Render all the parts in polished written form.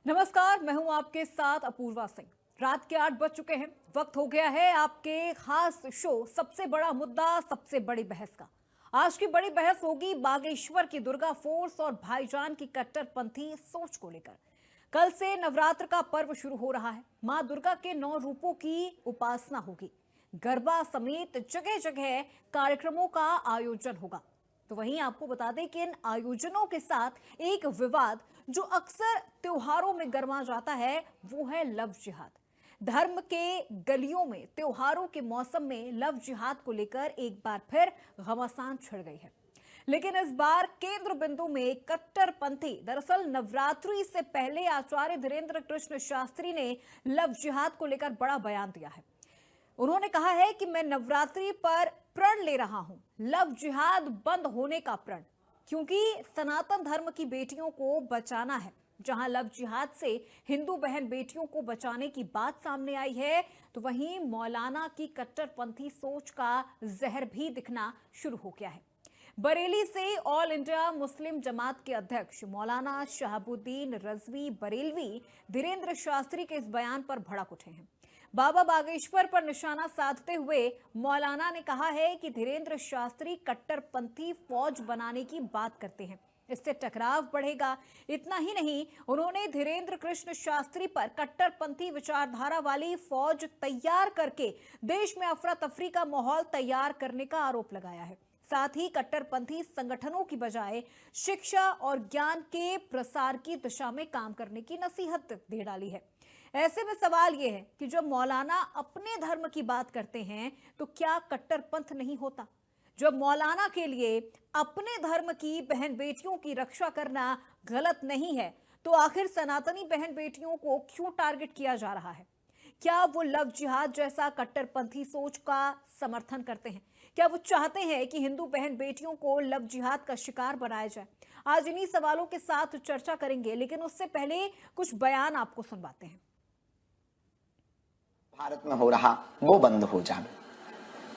नमस्कार, मैं हूं आपके साथ अपूर्वा सिंह। रात के 8 बज चुके हैं। वक्त हो गया है आपके खास शो सबसे बड़ा मुद्दा सबसे बड़ी बहस का। आज की बड़ी बहस होगी बागेश्वर की दुर्गा फोर्स और भाईजान की कट्टरपंथी सोच को लेकर। कल से नवरात्र का पर्व शुरू हो रहा है। मां दुर्गा के 9 रूपों की उपासना होगी। गरबा समेत जगह जगह कार्यक्रमों का आयोजन होगा। तो वहीं आपको बता दें कि इन आयोजनों के साथ एक विवाद जो अक्सर त्योहारों में गरमा जाता है वो है लव जिहाद। धर्म के गलियों में त्योहारों के मौसम में लव जिहाद को लेकर एक बार फिर घमासान छिड़ गई है। लेकिन इस बार केंद्र बिंदु में कट्टरपंथी। दरअसल नवरात्रि से पहले आचार्य धीरेन्द्र कृष्ण शास्त्री ने लव जिहाद को लेकर बड़ा बयान दिया है। उन्होंने कहा है कि मैं नवरात्रि पर प्रण ले रहा हूं, लव जिहाद बंद होने का प्रण, क्योंकि सनातन धर्म की बेटियों को बचाना है। जहां लव जिहाद से हिंदू बहन बेटियों को बचाने की बात सामने आई है, तो वहीं मौलाना की कट्टरपंथी सोच का जहर भी दिखना शुरू हो गया है। बरेली से ऑल इंडिया मुस्लिम जमात के अध्यक्ष मौलाना शहाबुद्दीन रजवी बरेलवी धीरेन्द्र शास्त्री के इस बयान पर भड़क उठे हैं। बाबा बागेश्वर पर निशाना साधते हुए मौलाना ने कहा है कि धीरेन्द्र शास्त्री कट्टरपंथी फौज बनाने की बात करते हैं, इससे टकराव बढ़ेगा। इतना ही नहीं, उन्होंने धीरेन्द्र कृष्ण शास्त्री पर कट्टरपंथी विचारधारा वाली फौज तैयार करके देश में अफरा तफरी का माहौल तैयार करने का आरोप लगाया है। साथ ही कट्टरपंथी संगठनों की बजाय शिक्षा और ज्ञान के प्रसार की दिशा में काम करने की नसीहत दे डाली है। ऐसे में सवाल यह है कि जब मौलाना अपने धर्म की बात करते हैं तो क्या कट्टरपंथ नहीं होता? जब मौलाना के लिए अपने धर्म की बहन बेटियों की रक्षा करना गलत नहीं है, तो आखिर सनातनी बहन बेटियों को क्यों टारगेट किया जा रहा है? क्या वो लव जिहाद जैसा कट्टरपंथी सोच का समर्थन करते हैं? क्या वो चाहते हैं कि हिंदू बहन बेटियों को लव जिहाद का शिकार बनाया जाए? आज इन्हीं सवालों के साथ चर्चा करेंगे, लेकिन उससे पहले कुछ बयान आपको सुनवाते हैं। भारत में हो रहा वो बंद हो जाए,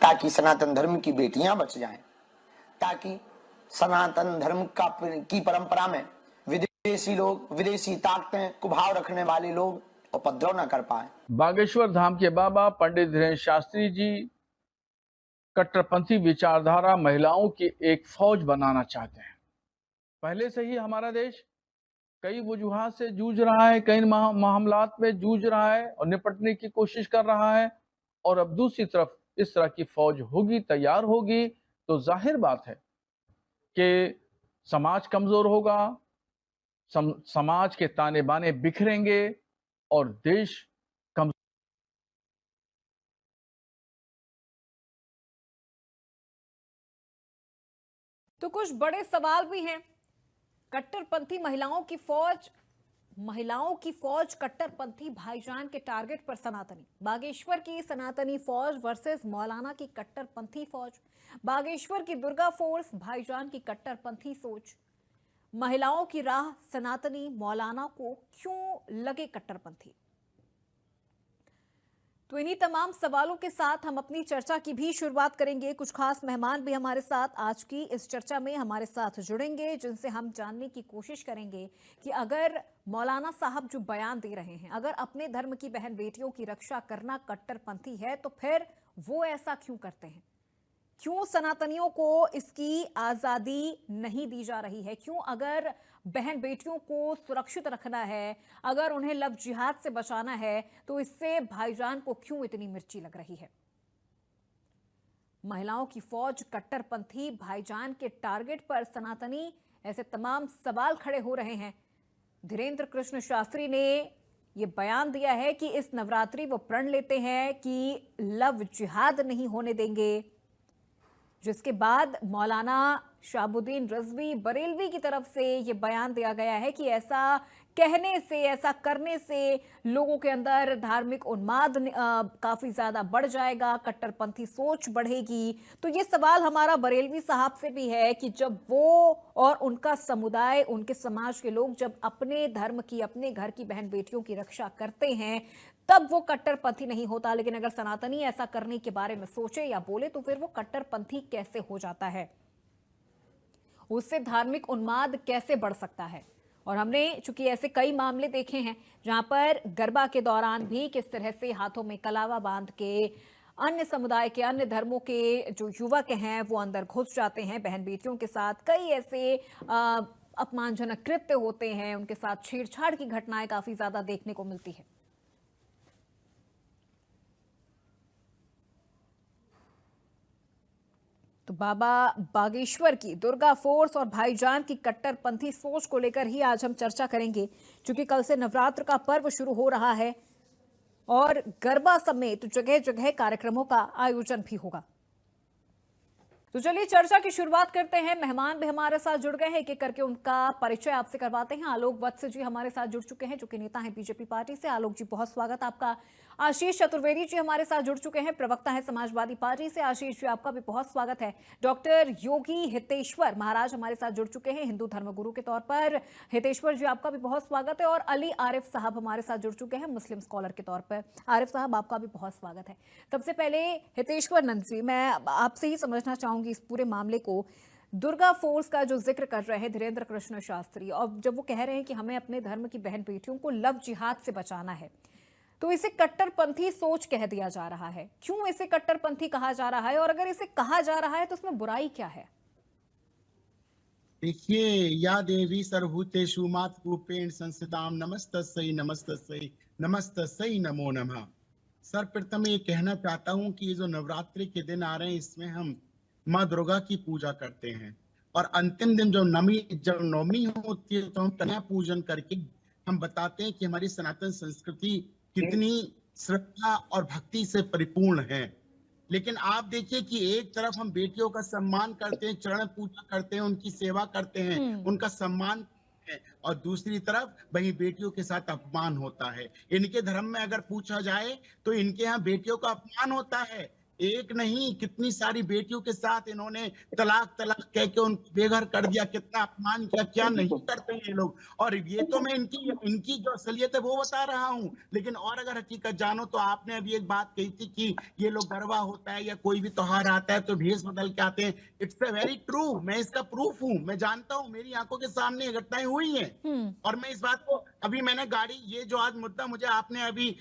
ताकि सनातन धर्म की बेटियां बच जाएं, ताकि सनातन धर्म की परंपरा में विदेशी लोग, विदेशी ताकतें, कुभाव रखने वाले लोग उपद्रव न कर पाए। बागेश्वर धाम के बाबा पंडित धीरेन्द्र शास्त्री जी कट्टरपंथी विचारधारा महिलाओं की एक फौज बनाना चाहते हैं। पहले से ही हमारा देश कई वजूहात से जूझ रहा है, कई मामलात में जूझ रहा है और निपटने की कोशिश कर रहा है। और अब दूसरी तरफ इस तरह की फौज होगी, तैयार होगी, तो जाहिर बात है कि समाज कमजोर होगा, समाज के ताने बाने बिखरेंगे और देश कमजोर। तो कुछ बड़े सवाल भी हैं। कट्टरपंथी महिलाओं की फौज कट्टरपंथी भाईजान के टारगेट पर सनातनी। बागेश्वर की सनातनी फौज वर्सेस मौलाना की कट्टरपंथी फौज। बागेश्वर की दुर्गा फोर्स, भाईजान की कट्टरपंथी सोच। महिलाओं की राह सनातनी, मौलाना को क्यों लगे कट्टरपंथी? तो इन्हीं तमाम सवालों के साथ हम अपनी चर्चा की भी शुरुआत करेंगे। कुछ खास मेहमान भी हमारे साथ आज की इस चर्चा में हमारे साथ जुड़ेंगे, जिनसे हम जानने की कोशिश करेंगे कि अगर मौलाना साहब जो बयान दे रहे हैं, अगर अपने धर्म की बहन बेटियों की रक्षा करना कट्टरपंथी है, तो फिर वो ऐसा क्यों करते हैं? क्यों सनातनियों को इसकी आजादी नहीं दी जा रही है? क्यों, अगर बहन बेटियों को सुरक्षित रखना है, अगर उन्हें लव जिहाद से बचाना है, तो इससे भाईजान को क्यों इतनी मिर्ची लग रही है? महिलाओं की फौज कट्टरपंथी, भाईजान के टारगेट पर सनातनी, ऐसे तमाम सवाल खड़े हो रहे हैं। धीरेन्द्र कृष्ण शास्त्री ने यह बयान दिया है कि इस नवरात्रि वो प्रण लेते हैं कि लव जिहाद नहीं होने देंगे, जिसके बाद मौलाना शहाबुद्दीन रजवी बरेलवी की तरफ से यह बयान दिया गया है कि ऐसा कहने से, ऐसा करने से लोगों के अंदर धार्मिक उन्माद काफी ज्यादा बढ़ जाएगा, कट्टरपंथी सोच बढ़ेगी। तो ये सवाल हमारा बरेलवी साहब से भी है कि जब वो और उनका समुदाय, उनके समाज के लोग जब अपने धर्म की, अपने घर की बहन बेटियों की रक्षा करते हैं, तब वो कट्टरपंथी नहीं होता। लेकिन अगर सनातनी ऐसा करने के बारे में सोचे या बोले, तो फिर वो कट्टरपंथी कैसे हो जाता है? उससे धार्मिक उन्माद कैसे बढ़ सकता है? और हमने चूंकि ऐसे कई मामले देखे हैं जहां पर गरबा के दौरान भी किस तरह से हाथों में कलावा बांध के अन्य समुदाय के अन्य धर्मों के जो युवक हैं वो अंदर घुस जाते हैं बहन बेटियों के साथ। कई ऐसे अपमानजनक कृत्य होते हैं, उनके साथ छेड़छाड़ की घटनाएं काफी ज्यादा देखने को मिलती है। तो बाबा बागेश्वर की दुर्गा फोर्स और भाईजान की कट्टरपंथी सोच को लेकर ही आज हम चर्चा करेंगे, क्योंकि कल से नवरात्र का पर्व शुरू हो रहा है और गरबा समेत जगह जगह कार्यक्रमों का आयोजन भी होगा। तो चलिए चर्चा की शुरुआत करते हैं। मेहमान भी हमारे साथ जुड़ गए हैं, एक एक करके उनका परिचय आपसे करवाते हैं। आलोक वत्स जी हमारे साथ जुड़ चुके हैं, जो कि नेता हैं बीजेपी पार्टी से। आलोक जी बहुत स्वागत आपका। आशीष चतुर्वेदी जी हमारे साथ जुड़ चुके हैं, प्रवक्ता है समाजवादी पार्टी से। आशीष जी आपका भी बहुत स्वागत है। डॉक्टर योगी हितेश्वर महाराज हमारे साथ जुड़ चुके हैं, हिंदू धर्मगुरु के तौर पर। हितेश्वर जी आपका भी बहुत स्वागत है। और अली आरिफ साहब हमारे साथ जुड़ चुके हैं, मुस्लिम स्कॉलर के तौर पर। आरिफ साहब आपका भी बहुत स्वागत है। सबसे पहले हितेश्वर नंद जी, मैं आपसे ही समझना चाहूंगी इस पूरे मामले को। दुर्गा फोर्स का जो जिक्र कर रहे हैं धीरेन्द्र कृष्ण शास्त्री, और जब वो कह रहे हैं कि हमें अपने धर्म की बहन बेटियों को लव जिहाद से बचाना है, तो इसे कट्टरपंथी सोच कह दिया जा रहा है। क्यों इसे कट्टरपंथी कहा जा रहा है, और अगर इसे कहा जा रहा है तो उसमें बुराई क्या है? देखिए, या देवी सर्वभूतेषु मातृरूपेण संस्थितां नमस्तस्यै नमस्तस्यै नमस्तस्यै नमो नमः। सर्वप्रथम ये कहना चाहता हूँ कि ये जो नवरात्रि के दिन आ रहे हैं, इसमें हम माँ दुर्गा की पूजा करते हैं, और अंतिम दिन जब नवमी होती है तो हम कन्या पूजन करके हम बताते हैं कि हमारी सनातन संस्कृति कितनी श्रद्धा और भक्ति से परिपूर्ण है। लेकिन आप देखिए कि एक तरफ हम बेटियों का सम्मान करते हैं, चरण पूजा करते हैं, उनकी सेवा करते हैं, उनका सम्मान करते हैं, और दूसरी तरफ वही बेटियों के साथ अपमान होता है। इनके धर्म में अगर पूछा जाए तो इनके यहाँ बेटियों का अपमान होता है। एक नहीं, कितनी सारी बेटियों के साथ इन्होंने तलाक तलाक कह के उनको बेघर कर दिया, कितना अपमान किया, क्या नहीं करते हैं ये लोग। और ये तो मैं इनकी जो असलियत है वो बता रहा हूँ, लेकिन और अगर हकीकत जानो तो आपने अभी एक बात कही थी कि ये लोग गरबा होता है या कोई भी त्योहार आता है तो भेष बदल के आते हैं। इट्स अ वेरी ट्रू, मैं इसका प्रूफ हूँ, मैं जानता हूँ, मेरी आंखों के सामने घटनाएं हुई हैं। और मैं इस बात को अभी मैंने गाड़ी, ये जो आज मुद्दा मुझे आपने अभी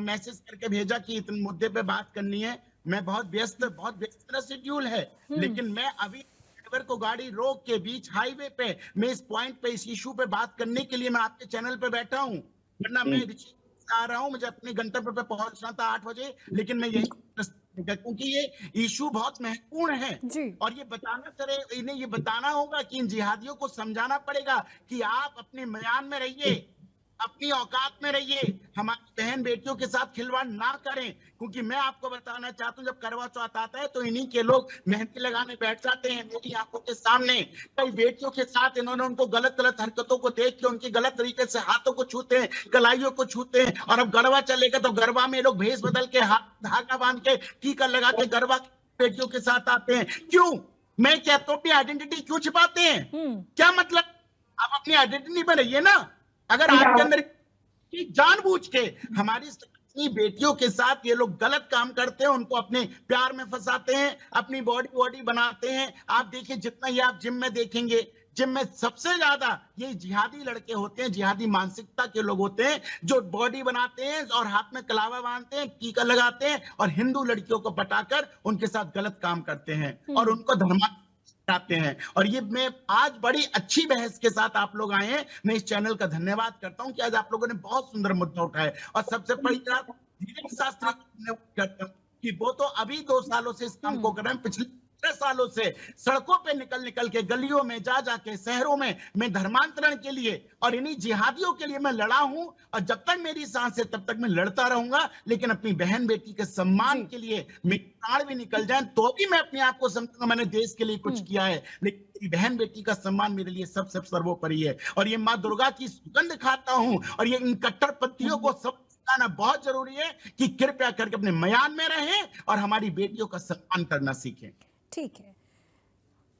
मैसेज करके भेजा कि इतने मुद्दे पे बात करनी है, मैं बहुत व्यस्त शेड्यूल है, लेकिन मैं अभी ड्राइवर को गाड़ी रोक के बीच हाईवे पे मैं इस पॉइंट पे, इस इशू पे बात करने के लिए मैं आपके चैनल पे बैठा हूँ। वरना मैं आ रहा हूँ, मुझे अपने गंतव्य पे पहुंचना था 8 बजे, लेकिन मैं यही क्योंकि ये इशू बहुत महत्वपूर्ण है। और ये इन्हें ये बताना होगा कि इन जिहादियों को समझाना पड़ेगा कि आप अपने म्यान में रहिए, अपनी औकात में रहिए, हमारी बहन बेटियों के साथ खिलवाड़ ना करें। क्योंकि मैं आपको बताना चाहता हूं, जब करवा चौथ आता है तो इन्हीं के लोग मेहंदी लगाने बैठ जाते हैं मेरी आंखों के सामने। कई बेटियों के साथ इन्होंने उनको गलत हरकतों को देख के उनकी गलत तरीके से हाथों को छूते हैं, कलाइयों को छूते हैं। और अब गरबा चलेगा तो गरबा में लोग भेष बदल के हाथ धागा बांध के टीका लगा के गरबा बेटियों के साथ आते हैं। क्यों? मैं कहता हूं अपनी आइडेंटिटी क्यों छिपाते हैं? क्या मतलब? आप अपनी आइडेंटिटी पर रहिए ना। अगर आपके अंदर जानबूझ के हमारी बेटियों के साथ ये लोग गलत काम करते हैं, उनको अपने प्यार में फंसाते हैं, अपनी बॉडी बनाते हैं। आप देखिए, जितना ही आप जिम में देखेंगे, जिम में सबसे ज्यादा ये जिहादी लड़के होते हैं, जिहादी मानसिकता के लोग होते हैं, जो बॉडी बनाते हैं और हाथ में कलावा बांधते हैं, टीका लगाते हैं, और हिंदू लड़कियों को पटाकर उनके साथ गलत काम करते हैं और उनको धर्मांतरित हैं। और ये मैं आज बड़ी अच्छी बहस के साथ आप लोग आए हैं, मैं इस चैनल का धन्यवाद करता हूं कि आज आप लोगों ने बहुत सुंदर मुद्दा उठाया। और सबसे बड़ी बात धीरेन्द्र शास्त्री करता हूं कि वो तो अभी 2 सालों से इस काम को कर रहे हैं, पिछले 6 सालों से सड़कों पे निकल के, गलियों में जा के, शहरों में मैं धर्मांतरण के लिए और इन्हीं जिहादियों के लिए मैं लड़ा हूं। और जब तक मेरी सांस है तब तक मैं लड़ता रहूंगा, लेकिन अपनी बहन बेटी के सम्मान के लिए मेरे प्राण भी निकल जाए तो भी मैं अपने आप को समझूंगा मैंने देश के लिए कुछ किया है। लेकिन मेरी बहन बेटी का सम्मान मेरे लिए सबसे सर्वोपरि है। और ये माँ दुर्गा की सुगंध खाता हूं, और ये इन कट्टरपंथियों को सब सिखाना बहुत जरूरी है कि कृपया करके अपने म्यान में रहें और हमारी बेटियों का सम्मान करना सीखें। ठीक है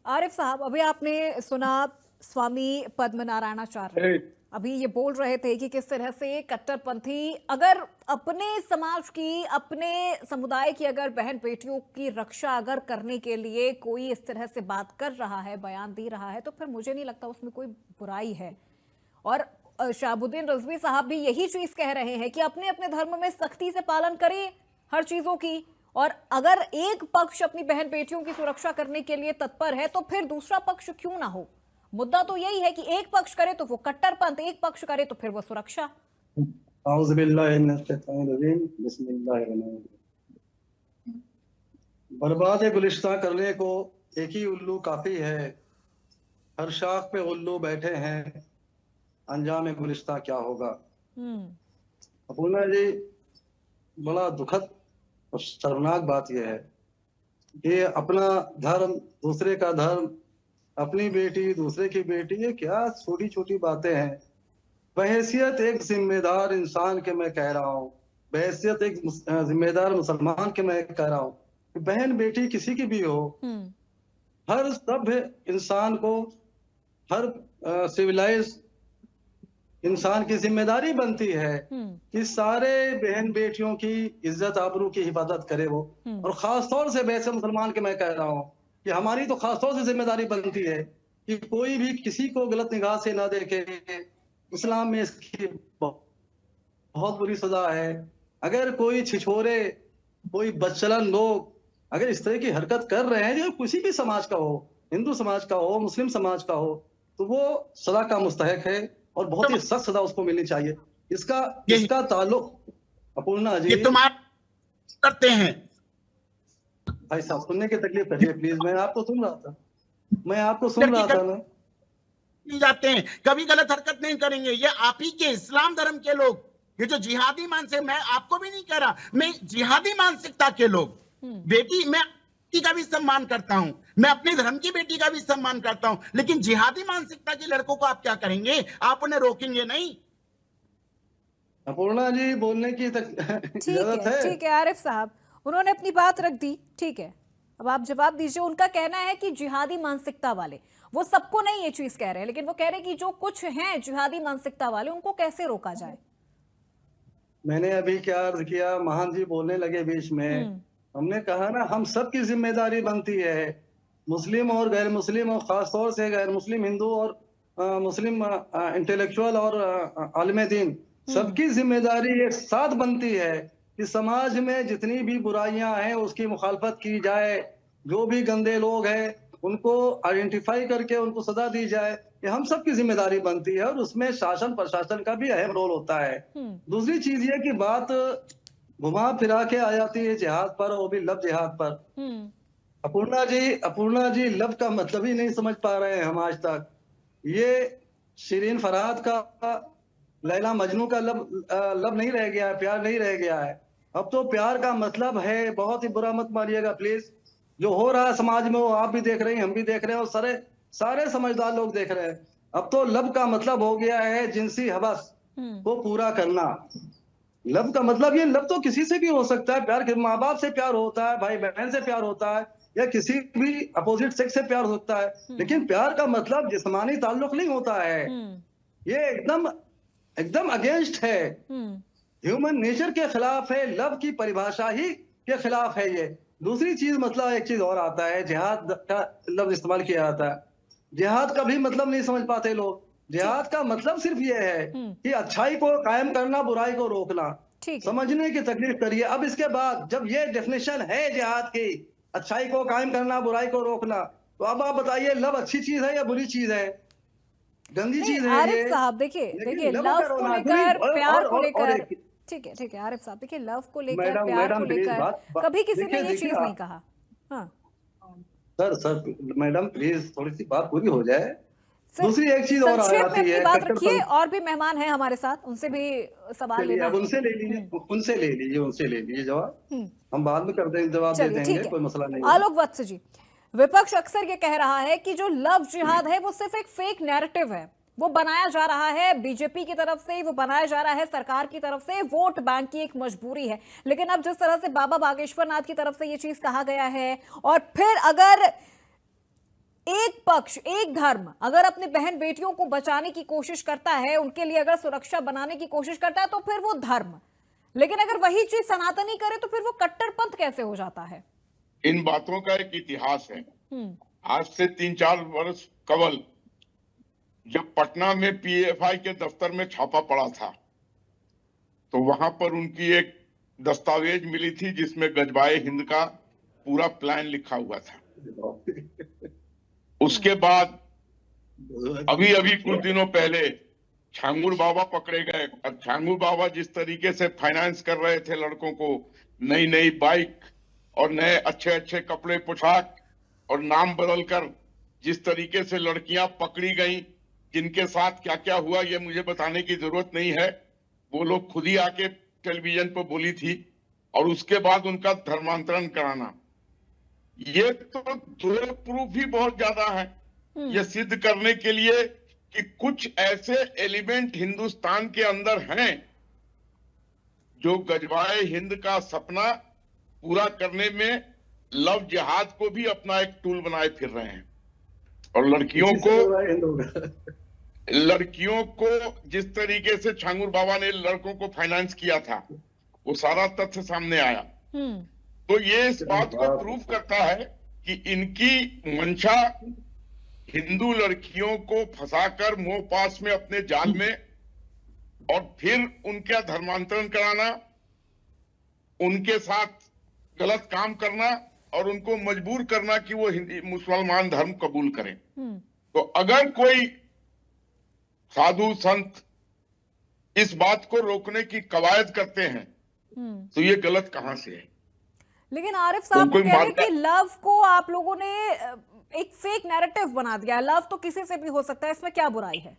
आरिफ साहब, अभी आपने सुना स्वामी पद्मनारायणाचार्य अभी ये बोल रहे थे कि किस तरह से कट्टरपंथी अगर अपने समाज की, अपने समुदाय की अगर बहन बेटियों की रक्षा अगर करने के लिए कोई इस तरह से बात कर रहा है, बयान दे रहा है, तो फिर मुझे नहीं लगता उसमें कोई बुराई है। और शहाबुद्दीन रिजवी साहब भी यही चीज कह रहे हैं कि अपने अपने धर्म में सख्ती से पालन करें हर चीजों की, और अगर एक पक्ष अपनी बहन बेटियों की सुरक्षा करने के लिए तत्पर है तो फिर दूसरा पक्ष क्यों ना हो। मुद्दा तो यही है कि एक पक्ष करे तो वो कट्टरपंथ, एक पक्ष करे तो फिर वो सुरक्षा। बर्बाद गुलिस्तां करने को एक ही उल्लू काफी है, हर शाख पे उल्लू बैठे हैं, अंजाम गुलिस्तां क्या होगा। अपूर्णा जी, बड़ा दुखद और शर्मनाक बात यह है कि अपना धर्म दूसरे का धर्म, अपनी बेटी दूसरे की बेटी, ये क्या छोटी छोटी बातें हैं। बहैसियत एक जिम्मेदार इंसान के मैं कह रहा हूँ, बहैसियत एक जिम्मेदार मुसलमान के मैं कह रहा हूँ, बहन बेटी किसी की भी हो, हर सभ्य इंसान को, हर सिविलाइज इंसान की जिम्मेदारी बनती है कि सारे बहन बेटियों की इज्जत आबरू की हिफाजत करे वो। और खास तौर से वैसे मुसलमान के मैं कह रहा हूँ कि हमारी तो खास तौर से जिम्मेदारी बनती है कि कोई भी किसी को गलत निगाह से ना देखे। इस्लाम में इसकी बहुत बुरी सजा है। अगर कोई छिछोरे, कोई बदचलन लोग अगर इस तरह की हरकत कर रहे हैं, जो किसी भी समाज का हो, हिंदू समाज का हो, मुस्लिम समाज का हो, तो वो सजा का मुस्तहक है और बहुत ही सख्त सजा उसको मिलनी चाहिए। इसका ताल्लुक अपूर्णा जी, ये तुम्हारे करते हैं। भाई साहब सुनने की तकलीफ करिए प्लीज, मैं आपको सुन रहा था ना। जाते हैं, कभी गलत हरकत नहीं करेंगे। ये आप ही के इस्लाम धर्म के लोग, ये जो जिहादी मानसिक, मैं आपको भी नहीं कह रहा, मैं जिहादी मानसिकता के लोग, बेटी मैं का भी सम्मान करता हूं, मैं अपने धर्म की बेटी का भी सम्मान करता हूं, लेकिन जिहादी मानसिकता के लड़कों को आप क्या करेंगे? आप उन्हें रोकेंगे नहीं। अपूर्णा जी बोलने की इजाजत है? ठीक है आरिफ साहब, उन्होंने अपनी बात रख दी, ठीक है, अब आप जवाब दीजिए। उनका कहना है कि जिहादी मानसिकता वाले, वो सबको नहीं ये चीज कह रहे हैं, लेकिन वो कह रहे हैं कि जो कुछ हैं जिहादी मानसिकता वाले, उनको कैसे रोका जाए। मैंने अभी क्या अर्ज किया, महान जी बोलने लगे बीच में, हमने कहा ना हम सब की जिम्मेदारी बनती है, मुस्लिम और गैर मुस्लिम, और खास तौर से गैर मुस्लिम हिंदू और मुस्लिम इंटेलेक्चुअल और आलिम दीन, सबकी जिम्मेदारी एक साथ बनती है कि समाज में जितनी भी बुराइयां हैं उसकी मुखालफत की जाए, जो भी गंदे लोग हैं उनको आइडेंटिफाई करके उनको सजा दी जाए। ये हम सब की जिम्मेदारी बनती है और उसमें शासन प्रशासन का भी अहम रोल होता है। दूसरी चीज ये कि बात घुमा फिरा के आ जाती है जिहाद पर, वो भी लव जिहाद पर। अपूर्णा जी लव का मतलब ही नहीं समझ पा रहे हैं हम आज तक। ये शिरीन फरहाद का, लैला मजनू का लव नहीं रह गया है, प्यार नहीं रह गया है। अब तो प्यार का मतलब है, बहुत ही बुरा मत मानिएगा प्लीज, जो हो रहा है समाज में वो आप भी देख रहे हैं, हम भी देख रहे हैं, और सारे समझदार लोग देख रहे हैं। अब तो लव का मतलब हो गया है जिनसी हवस को पूरा करना। लव का मतलब, ये लव तो किसी से भी हो सकता है, प्यार माँ बाप से प्यार होता है, भाई बहन से प्यार होता है, या किसी भी अपोजिट सेक्स से प्यार होता है, लेकिन प्यार का मतलब जिस्मानी ताल्लुक नहीं होता है। ये एकदम अगेंस्ट है, ह्यूमन नेचर के खिलाफ है, लव की परिभाषा ही के खिलाफ है ये। दूसरी चीज मतलब एक चीज और आता है, जिहाद का लफ्ज इस्तेमाल किया जाता है। जिहाद का भी मतलब नहीं समझ पाते लोग। जिहाद का मतलब सिर्फ ये है कि अच्छाई को कायम करना, बुराई को रोकना। समझने की तकलीफ करिए। अब इसके बाद जब ये डेफिनेशन है जिहाद की, अच्छाई को कायम करना, बुराई को रोकना, तो अब आप बताइए लव अच्छी चीज है या बुरी चीज है, गंदी चीज है? आरिफ साहब देखिए लव को लेकर, प्यार को लेकर, ठीक है आरिफ साहब देखिए, लव को लेकर, प्यार को लेकर कभी किसी ने ये चीज नहीं कहा। हाँ सर मैडम प्लीज थोड़ी सी बात पूरी हो जाए। दूसरी एक चीज और आ जाती है, बात रखिए, और भी मेहमान हैं हमारे साथ, उनसे भी सवाल लेना, उनसे ले लीजिए जवाब, हम बाद में कर देंगे, जवाब दे देंगे, कोई मसला नहीं। आलोक वत्स जी, विपक्ष अक्सर ये कह रहा है कि जो लव जिहाद है वो सिर्फ एक फेक नैरेटिव है, वो बनाया जा रहा है बीजेपी की तरफ से, वो बनाया जा रहा है सरकार की तरफ से, वोट बैंक की एक मजबूरी है। लेकिन अब जिस तरह से बाबा बागेश्वर नाथ की तरफ से ये चीज कहा गया है, और फिर अगर एक पक्ष, एक धर्म अगर अपनी बहन बेटियों को बचाने की कोशिश करता है, उनके लिए अगर सुरक्षा बनाने की कोशिश करता है, तो फिर वो धर्म, लेकिन अगर वही चीज सनातनी करे तो फिर वो कट्टरपंथ कैसे हो जाता है? इन बातों का एक इतिहास है। आज से 3-4 वर्ष कबल जब पटना में पीएफआई के दफ्तर में छापा पड़ा था तो वहां पर उनकी एक दस्तावेज मिली थी जिसमें गजबाए हिंद का पूरा प्लान लिखा हुआ था। उसके बाद अभी अभी कुछ दिनों पहले छांगुर बाबा पकड़े गए। अब छांगुर बाबा जिस तरीके से फाइनेंस कर रहे थे लड़कों को, नई नई बाइक और नए अच्छे अच्छे कपड़े पोशाक और नाम बदलकर जिस तरीके से लड़कियां पकड़ी गई, जिनके साथ क्या क्या हुआ ये मुझे बताने की जरूरत नहीं है, वो लोग खुद ही आके टेलीविजन पर बोली थी। और उसके बाद उनका धर्मांतरण कराना, ये तो दो प्रूफ ही बहुत ज्यादा है ये सिद्ध करने के लिए कि कुछ ऐसे एलिमेंट हिंदुस्तान के अंदर हैं जो गजवाए हिंद का सपना पूरा करने में लव जिहाद को भी अपना एक टूल बनाए फिर रहे हैं। और लड़कियों को जिस तरीके से छांगुर बाबा ने लड़कों को फाइनेंस किया था वो सारा तथ्य सामने आया। तो ये इस बात को प्रूव करता है कि इनकी मंशा हिंदू लड़कियों को फंसाकर मोह पास में अपने जाल में और फिर उनका धर्मांतरण कराना, उनके साथ गलत काम करना और उनको मजबूर करना कि वो मुसलमान धर्म कबूल करें। तो अगर कोई साधु संत इस बात को रोकने की कवायद करते हैं तो ये गलत कहां से है? लेकिन आरिफ साहब कह रहे हैं कि लव को आप लोगों ने एक फेक नैरेटिव बना दिया। लव तो किसी से भी हो सकता है, इसमें क्या बुराई है?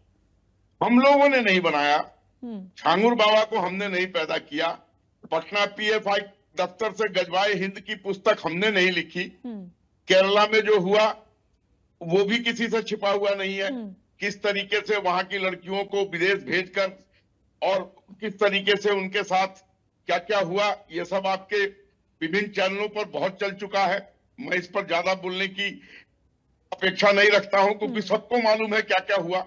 हम लोगों ने नहीं बनाया, छांगुर बाबा को हमने नहीं पैदा किया, पटना पीएफआई दफ्तर से गजवाए हिंद की पुस्तक हमने नहीं लिखी, केरला में जो हुआ वो भी किसी से छिपा हुआ नहीं है। किस तरीके से वहां की लड़कियों को विदेश भेजकर और किस तरीके से उनके साथ क्या क्या हुआ, ये सब आपके विभिन्न चैनलों पर बहुत चल चुका है। मैं इस पर ज्यादा बोलने की अपेक्षा नहीं रखता हूं क्योंकि सबको मालूम है क्या क्या हुआ।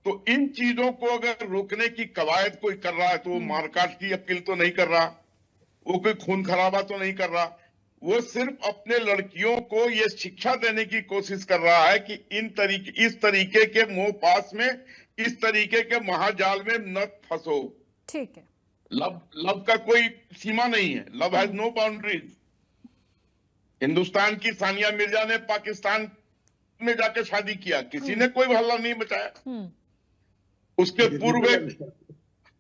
तो इन चीजों को अगर रोकने की कवायद कोई कर रहा है तो वो मारकाट की अपील तो नहीं कर रहा, वो कोई खून खराबा तो नहीं कर रहा, वो सिर्फ अपने लड़कियों को ये शिक्षा देने की कोशिश कर रहा है कि इस तरीके के मोह पास में, इस तरीके के महाजाल में न फंसो। ठीक है। लव का कोई सीमा नहीं है, love has no boundaries. Hindustan की सानिया मिर्जा ने पाकिस्तान में जाके शादी किया, किसी ने कोई हल्ला नहीं मचाया। उसके पूर्व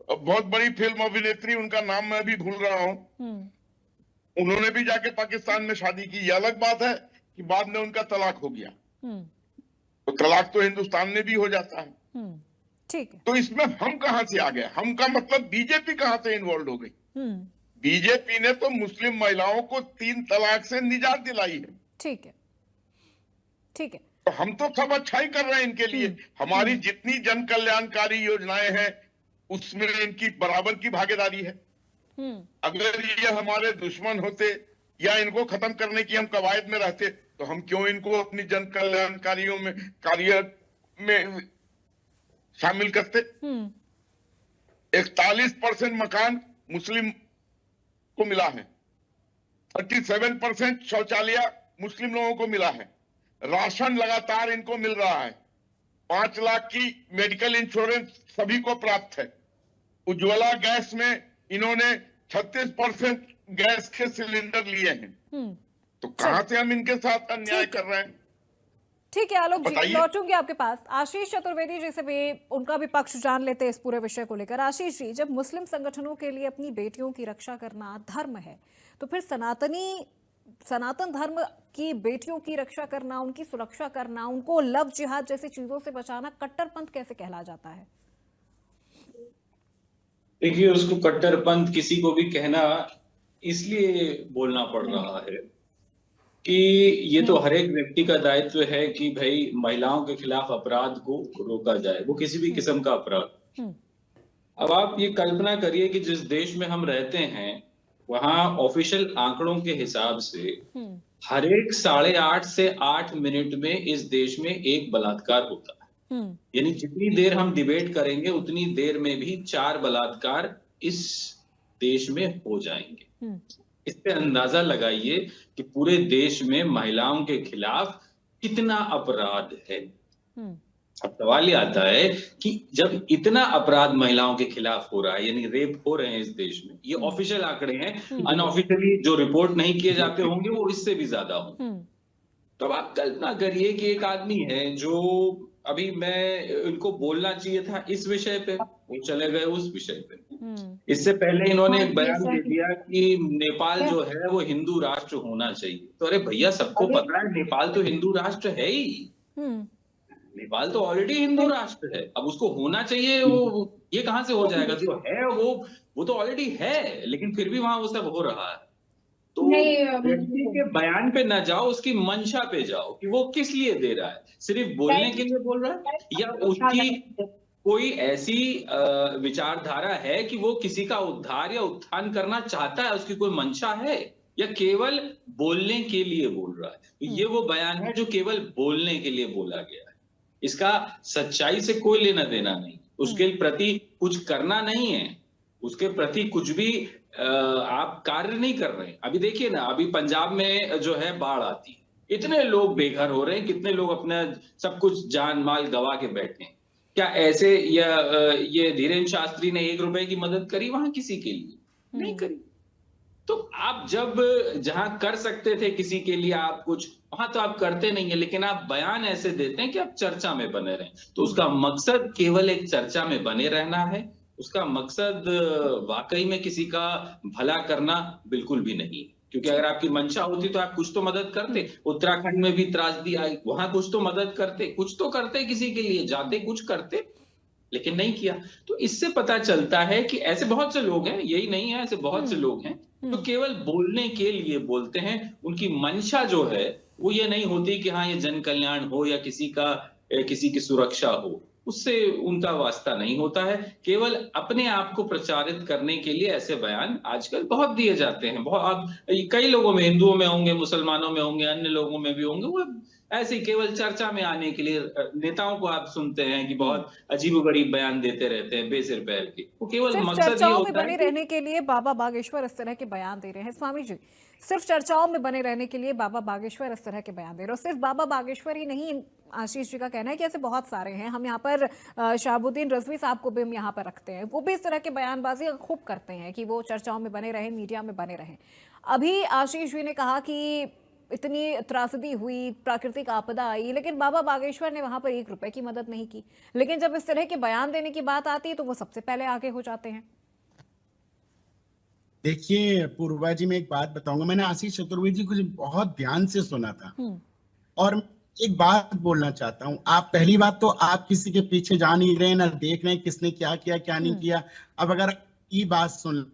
बहुत बड़ी फिल्म अभिनेत्री, उनका नाम मैं भी भूल रहा हूं, उन्होंने भी जाके पाकिस्तान में शादी की। यह अलग बात है कि बाद में उनका तलाक हो गया, तो तलाक तो हिंदुस्तान में भी हो जाता है। ठीक है। तो इसमें हम कहां से आ गए? हम का मतलब बीजेपी कहां से इन्वॉल्व हो गई? बीजेपी ने तो मुस्लिम महिलाओं को 3 तलाक से निजात दिलाई है। ठीक है, ठीक है। तो हम तो सब अच्छाई कर रहे हैं इनके लिए। हमारी जितनी जन कल्याणकारी योजनाएं हैं उसमें इनकी बराबर की भागीदारी है। अगर ये हमारे दुश्मन होते या इनको खत्म करने की हम कवायद में रहते तो हम क्यों इनको अपनी जन कल्याणकारियों में कार्य में शामिल करते? 41% मकान मुस्लिम को मिला है, 37% शौचालय मुस्लिम लोगों को मिला है, राशन लगातार इनको मिल रहा है, 5 लाख की मेडिकल इंश्योरेंस सभी को प्राप्त है। उज्ज्वला गैस में इन्होंने 36% गैस के सिलेंडर लिए हैं। तो कहां से हम इनके साथ अन्याय कर रहे हैं? ठीक है आलोक जी, लौटूंगी आपके पास। आशीष चतुर्वेदी जी से भी उनका भी पक्ष जान लेते हैं इस पूरे विषय को लेकर। आशीष जी, जब मुस्लिम संगठनों के लिए अपनी बेटियों की रक्षा करना धर्म है तो फिर सनातन धर्म की बेटियों की रक्षा करना, उनकी सुरक्षा करना, उनको लव जिहाद जैसी चीजों से बचाना कट्टरपंथ कैसे कहला जाता है? देखिए, उसको कट्टरपंथ किसी को भी कहना इसलिए बोलना पड़ रहा है कि ये तो हर एक व्यक्ति का दायित्व है कि भाई महिलाओं के खिलाफ अपराध को रोका जाए, वो किसी भी किस्म का अपराध। अब आप ये कल्पना करिए कि जिस देश में हम रहते हैं वहां ऑफिशियल आंकड़ों के हिसाब से हर एक 8.5 से 8 मिनट में इस देश में एक बलात्कार होता है। यानी जितनी देर हम डिबेट करेंगे उतनी देर में भी 4 बलात्कार इस देश में हो जाएंगे। इससे अंदाजा लगाइए कि पूरे देश में महिलाओं के खिलाफ कितना अपराध है। अब सवाल ये आता है कि जब इतना अपराध महिलाओं के खिलाफ हो रहा है, यानी रेप हो रहे हैं इस देश में, ये ऑफिशियल आंकड़े हैं, अनऑफिशियली जो रिपोर्ट नहीं किए जाते होंगे वो इससे भी ज्यादा होंगे। तो अब आप कल्पना करिए कि एक आदमी है जो, अभी मैं इनको बोलना चाहिए था इस विषय पे, वो चले गए उस विषय पे। इससे पहले इन्होंने एक बयान दे दिया कि नेपाल जो है वो हिंदू राष्ट्र होना चाहिए। तो अरे भैया, सबको पता है नेपाल तो हिंदू राष्ट्र है ही, नेपाल तो ऑलरेडी हिंदू राष्ट्र है। अब उसको होना चाहिए, वो ये कहां से हो जाएगा? जो है वो तो ऑलरेडी है, लेकिन फिर भी वहां वो सब हो रहा है। तो व्यक्ति के बयान पे ना जाओ, उसकी मंशा पे जाओ कि वो किस लिए दे रहा है। सिर्फ बोलने के लिए बोल रहा है, या उसकी कोई ऐसी विचारधारा है कि वो किसी का उद्धार या उत्थान करना चाहता है, उसकी कोई मंशा है, या केवल बोलने के लिए बोल रहा है। तो ये वो बयान है जो केवल बोलने के लिए बोला गया है, इसका सच्चाई से कोई लेना देना नहीं, उसके प्रति कुछ करना नहीं है, उसके प्रति कुछ भी आप कार्य नहीं कर रहे हैं। अभी देखिए ना, अभी पंजाब में जो है बाढ़ आती है, इतने लोग बेघर हो रहे हैं, कितने लोग अपना सब कुछ जान माल गवा के बैठे हैं। क्या ऐसे ये धीरेन्द्र शास्त्री ने 1 रुपए की मदद करी वहां किसी के लिए? नहीं करी। तो आप जब जहां कर सकते थे किसी के लिए आप कुछ, वहां तो आप करते नहीं है, लेकिन आप बयान ऐसे देते हैं कि आप चर्चा में बने रहें। तो उसका मकसद केवल एक चर्चा में बने रहना है, उसका मकसद वाकई में किसी का भला करना बिल्कुल भी नहीं। क्योंकि अगर आपकी मंशा होती तो आप कुछ तो मदद करते। उत्तराखंड में भी त्रासदी आई, वहां कुछ तो मदद करते, कुछ तो करते, किसी के लिए जाते, कुछ करते, लेकिन नहीं किया। तो इससे पता चलता है कि ऐसे बहुत से लोग हैं, यही नहीं है, ऐसे बहुत से लोग हैं जो केवल बोलने के लिए बोलते हैं। उनकी मंशा जो है वो ये नहीं होती कि हाँ ये जन कल्याण हो या किसी की सुरक्षा हो, उससे उनका वास्ता नहीं होता है। केवल अपने आप को प्रचारित करने के लिए ऐसे बयान आजकल बहुत दिए जाते हैं। बहुत कई लोगों में, हिंदुओं में होंगे, मुसलमानों में होंगे, अन्य लोगों में भी होंगे, वो ऐसे केवल चर्चा में आने के लिए। नेताओं को आप सुनते हैं कि बहुत अजीबोगरीब बयान देते रहते हैं बेसिर पैर के, वो केवल मकसद ये चर्चाओं में होता बने है रहने के लिए बाबा बागेश्वर इस तरह के बयान दे रहे हैं। स्वामी जी, सिर्फ चर्चाओं में बने रहने के लिए बाबा बागेश्वर इस तरह के बयान दे रहे हैं। और सिर्फ बाबा बागेश्वर ही नहीं, आशीष जी का कहना है कि ऐसे बहुत सारे हैं। हम यहाँ पर शहाबुद्दीन रजवी साहब को भी हम यहाँ पर रखते हैं, वो भी इस तरह के बयानबाजी खूब करते हैं कि वो चर्चाओं में बने रहें, मीडिया में बने रहें। अभी आशीष जी ने कहा कि इतनी त्रासदी हुई, प्राकृतिक आपदा आई, लेकिन बाबा बागेश्वर ने वहां पर 1 रुपए की मदद नहीं की। लेकिन जब इस तरह के बयान देने की बात आती है तो वो सबसे पहले आगे हो जाते हैं। देखिए पूर्वा जी, मैं एक बात बताऊंगा। मैंने आशीष चतुर्वेदी को बहुत ध्यान से सुना था, और एक बात बोलना चाहता हूँ। आप पहली बात तो आप किसी के पीछे जा नहीं रहे, ना देख रहे हैं किसने क्या किया क्या नहीं किया। अब अगर ये बात सुन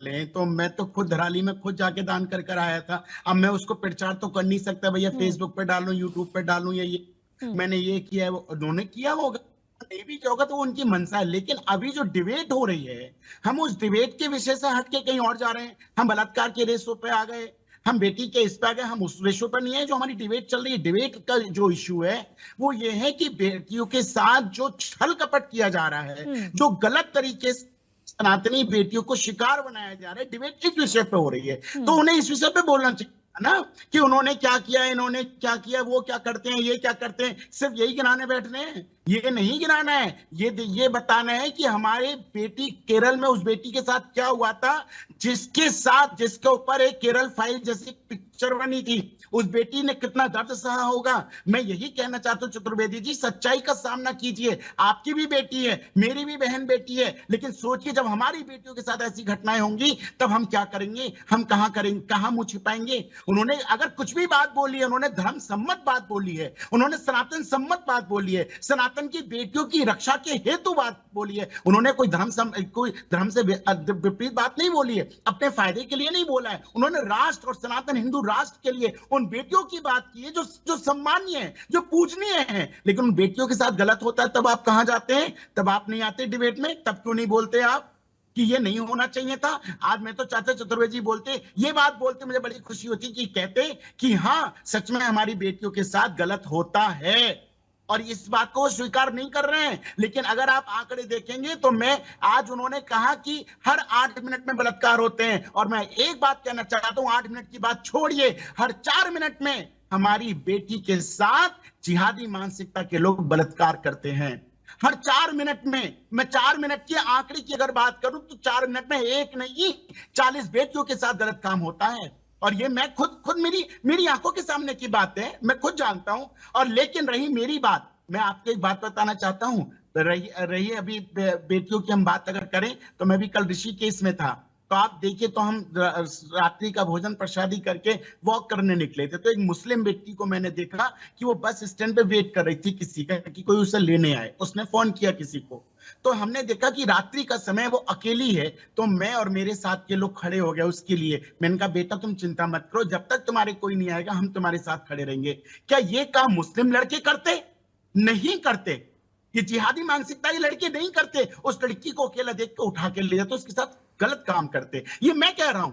ले तो मैं तो खुद धराली में खुद जाके दान कर कर आया था। अब मैं उसको प्रचार तो कर नहीं सकता भैया, फेसबुक पे डालूं, यूट्यूब पे डालूं, या ये मैंने ये किया है, वो उन्होंने किया होगा, नहीं भी किया होगा, तो वो उनकी मंशा है। लेकिन अभी जो डिबेट हो रही है, हम उस डिबेट के विषय से हटके कहीं और जा रहे हैं। हम बलात्कार के रेशो पे आ गए, हम बेटी के इस पे आ गए, हम उस रेशो पर नहीं है। जो हमारी डिबेट चल रही है, डिबेट का जो इश्यू है वो ये है कि बेटियों के साथ जो छल कपट किया जा रहा है, जो गलत तरीके से सनातनी बेटियों को शिकार बनाया जा रहा है, डिबेट इस विषय पे हो रही है। तो उन्हें इस विषय पे बोलना चाहिए ना, कि उन्होंने क्या किया, इन्होंने क्या किया, वो क्या करते हैं, ये क्या करते हैं। सिर्फ यही गिनाने बैठने हैं, ये नहीं गिनाना है। ये बताना है कि हमारे बेटी केरल में, उस बेटी के साथ क्या हुआ था जिसके ऊपर एक केरल फाइल जैसी पिक्चर बनी थी। उस बेटी ने कितना दर्द सहा होगा। मैं यही कहना चाहता हूं चतुर्वेदी जी, सच्चाई का सामना कीजिए। आपकी भी बेटी है, मेरी भी बहन बेटी है, लेकिन सोचिए जब हमारी बेटियों के साथ ऐसी घटनाएं होंगी तब हम क्या करेंगे, हम कहां करेंगे, कहां मुंह छिपाएंगे। उन्होंने अगर कुछ भी बात बोली है, उन्होंने धर्म सम्मत बात बोली है, उन्होंने सनातन सम्मत बात बोली है, सनातन की बेटियों की रक्षा के हेतु बात बोली है। उन्होंने कोई धर्म से विपरीत बात नहीं बोली है, अपने फायदे के लिए नहीं बोला है। उन्होंने राष्ट्र और सनातन हिंदू राष्ट्र के लिए उन बेटियों की बात की है जो सम्मानीय है, जो पूजनीय है। लेकिन उन बेटियों के साथ गलत होता है तब आप कहां जाते हैं, तब आप नहीं आते डिबेट में। तब क्यों नहीं बोलते आप कि ये नहीं होना चाहिए था। आज मैं तो चाचा चतुर्वेदी जी बोलते, ये बात बोलते मुझे बड़ी खुशी होती कि कहते कि हाँ सच में हमारी बेटियों के साथ गलत होता है, और इस बात को स्वीकार नहीं कर रहे हैं। लेकिन अगर आप आंकड़े देखेंगे तो आज उन्होंने कहा कि हर 8 मिनट में बलात्कार होते हैं, और मैं एक बात कहना चाहता हूं, 8 मिनट की बात छोड़िए, हर 4 मिनट में हमारी बेटी के साथ जिहादी मानसिकता के लोग बलात्कार करते हैं। हर 4 मिनट में, मैं 4 मिनट के आंकड़े की अगर बात करूं तो 4 मिनट में एक नहीं 40 बेटियों के साथ गलत काम होता है। और ये मैं खुद मेरी आंखों के सामने की बात है, मैं खुद जानता हूं। और लेकिन रही मेरी बात, मैं आपको एक बात बताना चाहता हूं। रही अभी बेटियों की हम बात अगर करें तो मैं भी कल ऋषिकेश में था, तो आप देखिए तो हम रात्रि का भोजन प्रसादी करके वॉक करने निकले थे, तो एक मुस्लिम व्यक्ति को मैंने देखा कि वो बस स्टैंड पे वेट कर रही थी किसी का कि कोई उसे लेने आए। उसने फोन किया किसी को, तो हमने देखा कि रात्रि का समय वो अकेली है, तो मैं और मेरे साथ के लोग खड़े हो गए उसके लिए। मैंने कहा बेटा तुम चिंता मत करो, जब तक तुम्हारे कोई नहीं आएगा हम तुम्हारे साथ खड़े रहेंगे। क्या ये काम मुस्लिम लड़के करते? नहीं करते। ये जिहादी मानसिकता ये लड़के नहीं करते। उस लड़की को अकेला देख के उठा के ले जाते, उसके साथ गलत काम करते। ये मैं कह रहा हूं,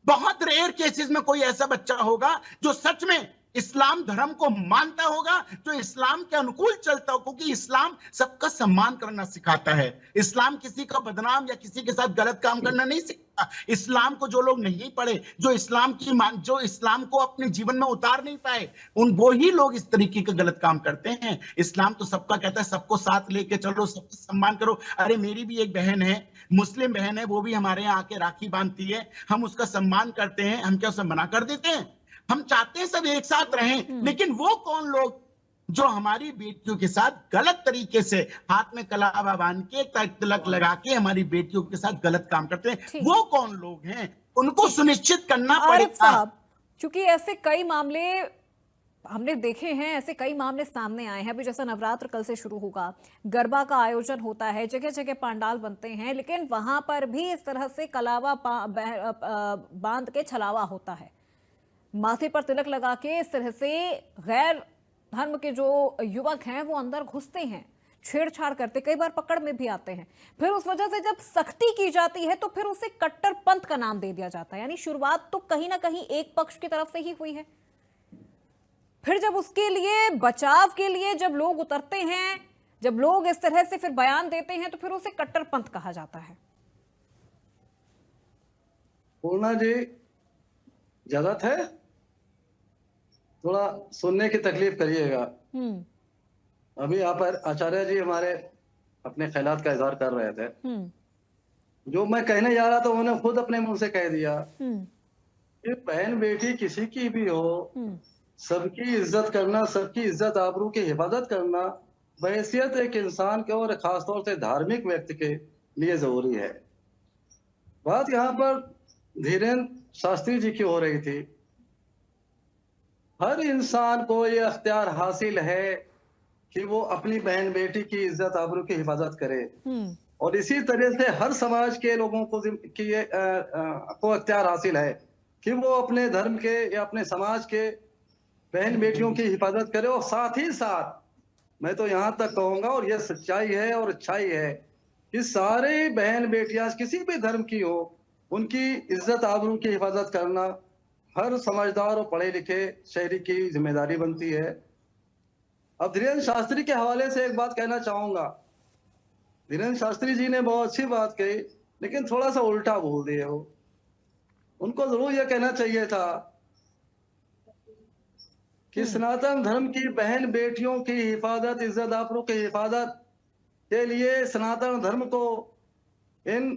बहुत रेयर केसेस में कोई ऐसा बच्चा होगा जो सच में इस्लाम धर्म को मानता होगा, जो इस्लाम के अनुकूल चलता हो, क्योंकि इस्लाम सबका सम्मान करना सिखाता है। इस्लाम किसी का बदनाम या किसी के साथ गलत काम करना नहीं सिखाता। इस्लाम को जो लोग नहीं पढ़े, जो इस्लाम को अपने जीवन में उतार नहीं पाए, वो ही लोग इस तरीके के गलत काम करते हैं। इस्लाम तो सबका कहता है सबको साथ लेके चलो, सबको सम्मान करो। अरे मेरी भी एक बहन है, मुस्लिम बहन है, वो भी हमारे यहाँ आके राखी बांधती है, हम उसका सम्मान करते हैं। हम क्या उसे मना कर देते हैं? हम चाहते हैं सब एक साथ रहें। लेकिन वो कौन लोग जो हमारी बेटियों के साथ गलत तरीके से हाथ में कलावा बांध के तिलक लगा के हमारी बेटियों के साथ गलत काम करते हैं, वो कौन लोग हैं? उनको सुनिश्चित करना आरिफ पड़ेगा। साहब, क्योंकि ऐसे कई मामले हमने देखे हैं, ऐसे कई मामले सामने आए हैं। अभी जैसा नवरात्र कल से शुरू होगा, गरबा का आयोजन होता है, जगह जगह पंडाल बनते हैं, लेकिन वहां पर भी इस तरह से कलावा बांध के छलावा होता है। माथे पर तिलक लगा के इस तरह से गैर धर्म के जो युवक हैं वो अंदर घुसते हैं, छेड़छाड़ करते, कई बार पकड़ में भी आते हैं। फिर उस वजह से जब सख्ती की जाती है तो फिर उसे कट्टरपंथ का नाम दे दिया जाता है। यानी शुरुआत तो कहीं ना कहीं एक पक्ष की तरफ से ही हुई है, फिर जब उसके लिए बचाव के लिए जब लोग उतरते हैं, जब लोग इस तरह से फिर बयान देते हैं, तो फिर उसे कट्टरपंथ कहा जाता है। पूर्णा जी, इजाजत है? थोड़ा सुनने की तकलीफ करिएगा। अभी यहाँ पर आचार्य जी हमारे अपने ख्यालात का इजहार कर रहे थे। जो मैं कहने जा रहा था उन्होंने खुद अपने मुंह से कह दिया कि बहन बेटी किसी की भी हो, सबकी इज्जत करना, सबकी इज्जत आबरू की हिफाजत करना बहैसियत एक इंसान के और खासतौर से धार्मिक व्यक्ति के लिए जरूरी है। बात यहाँ पर धीरेन्द्र शास्त्री जी की हो रही थी। हर इंसान को ये अख्तियार हासिल है कि वो अपनी बहन बेटी की इज्जत आबरू की हिफाजत करे, और इसी तरह से हर समाज के लोगों को अख्तियार हासिल है कि वो अपने धर्म के या अपने समाज के बहन बेटियों की हिफाजत करे। और साथ ही साथ मैं तो यहाँ तक कहूंगा, और यह सच्चाई है और अच्छाई है, कि सारे बहन बेटियां किसी भी धर्म की हो, उनकी इज्जत आबरू की हिफाजत करना हर समझदार और पढ़े लिखे शहरी की जिम्मेदारी बनती है। अब धीरेन्द्र शास्त्री के हवाले से एक बात कहना चाहूंगा। धीरेन्द्र शास्त्री जी ने बहुत अच्छी बात कही, लेकिन थोड़ा सा उल्टा बोल दिए हो। उनको जरूर यह कहना चाहिए था कि सनातन धर्म की बहन बेटियों की हिफाजत, इज्जत आबरू की हिफाजत के लिए सनातन धर्म को इन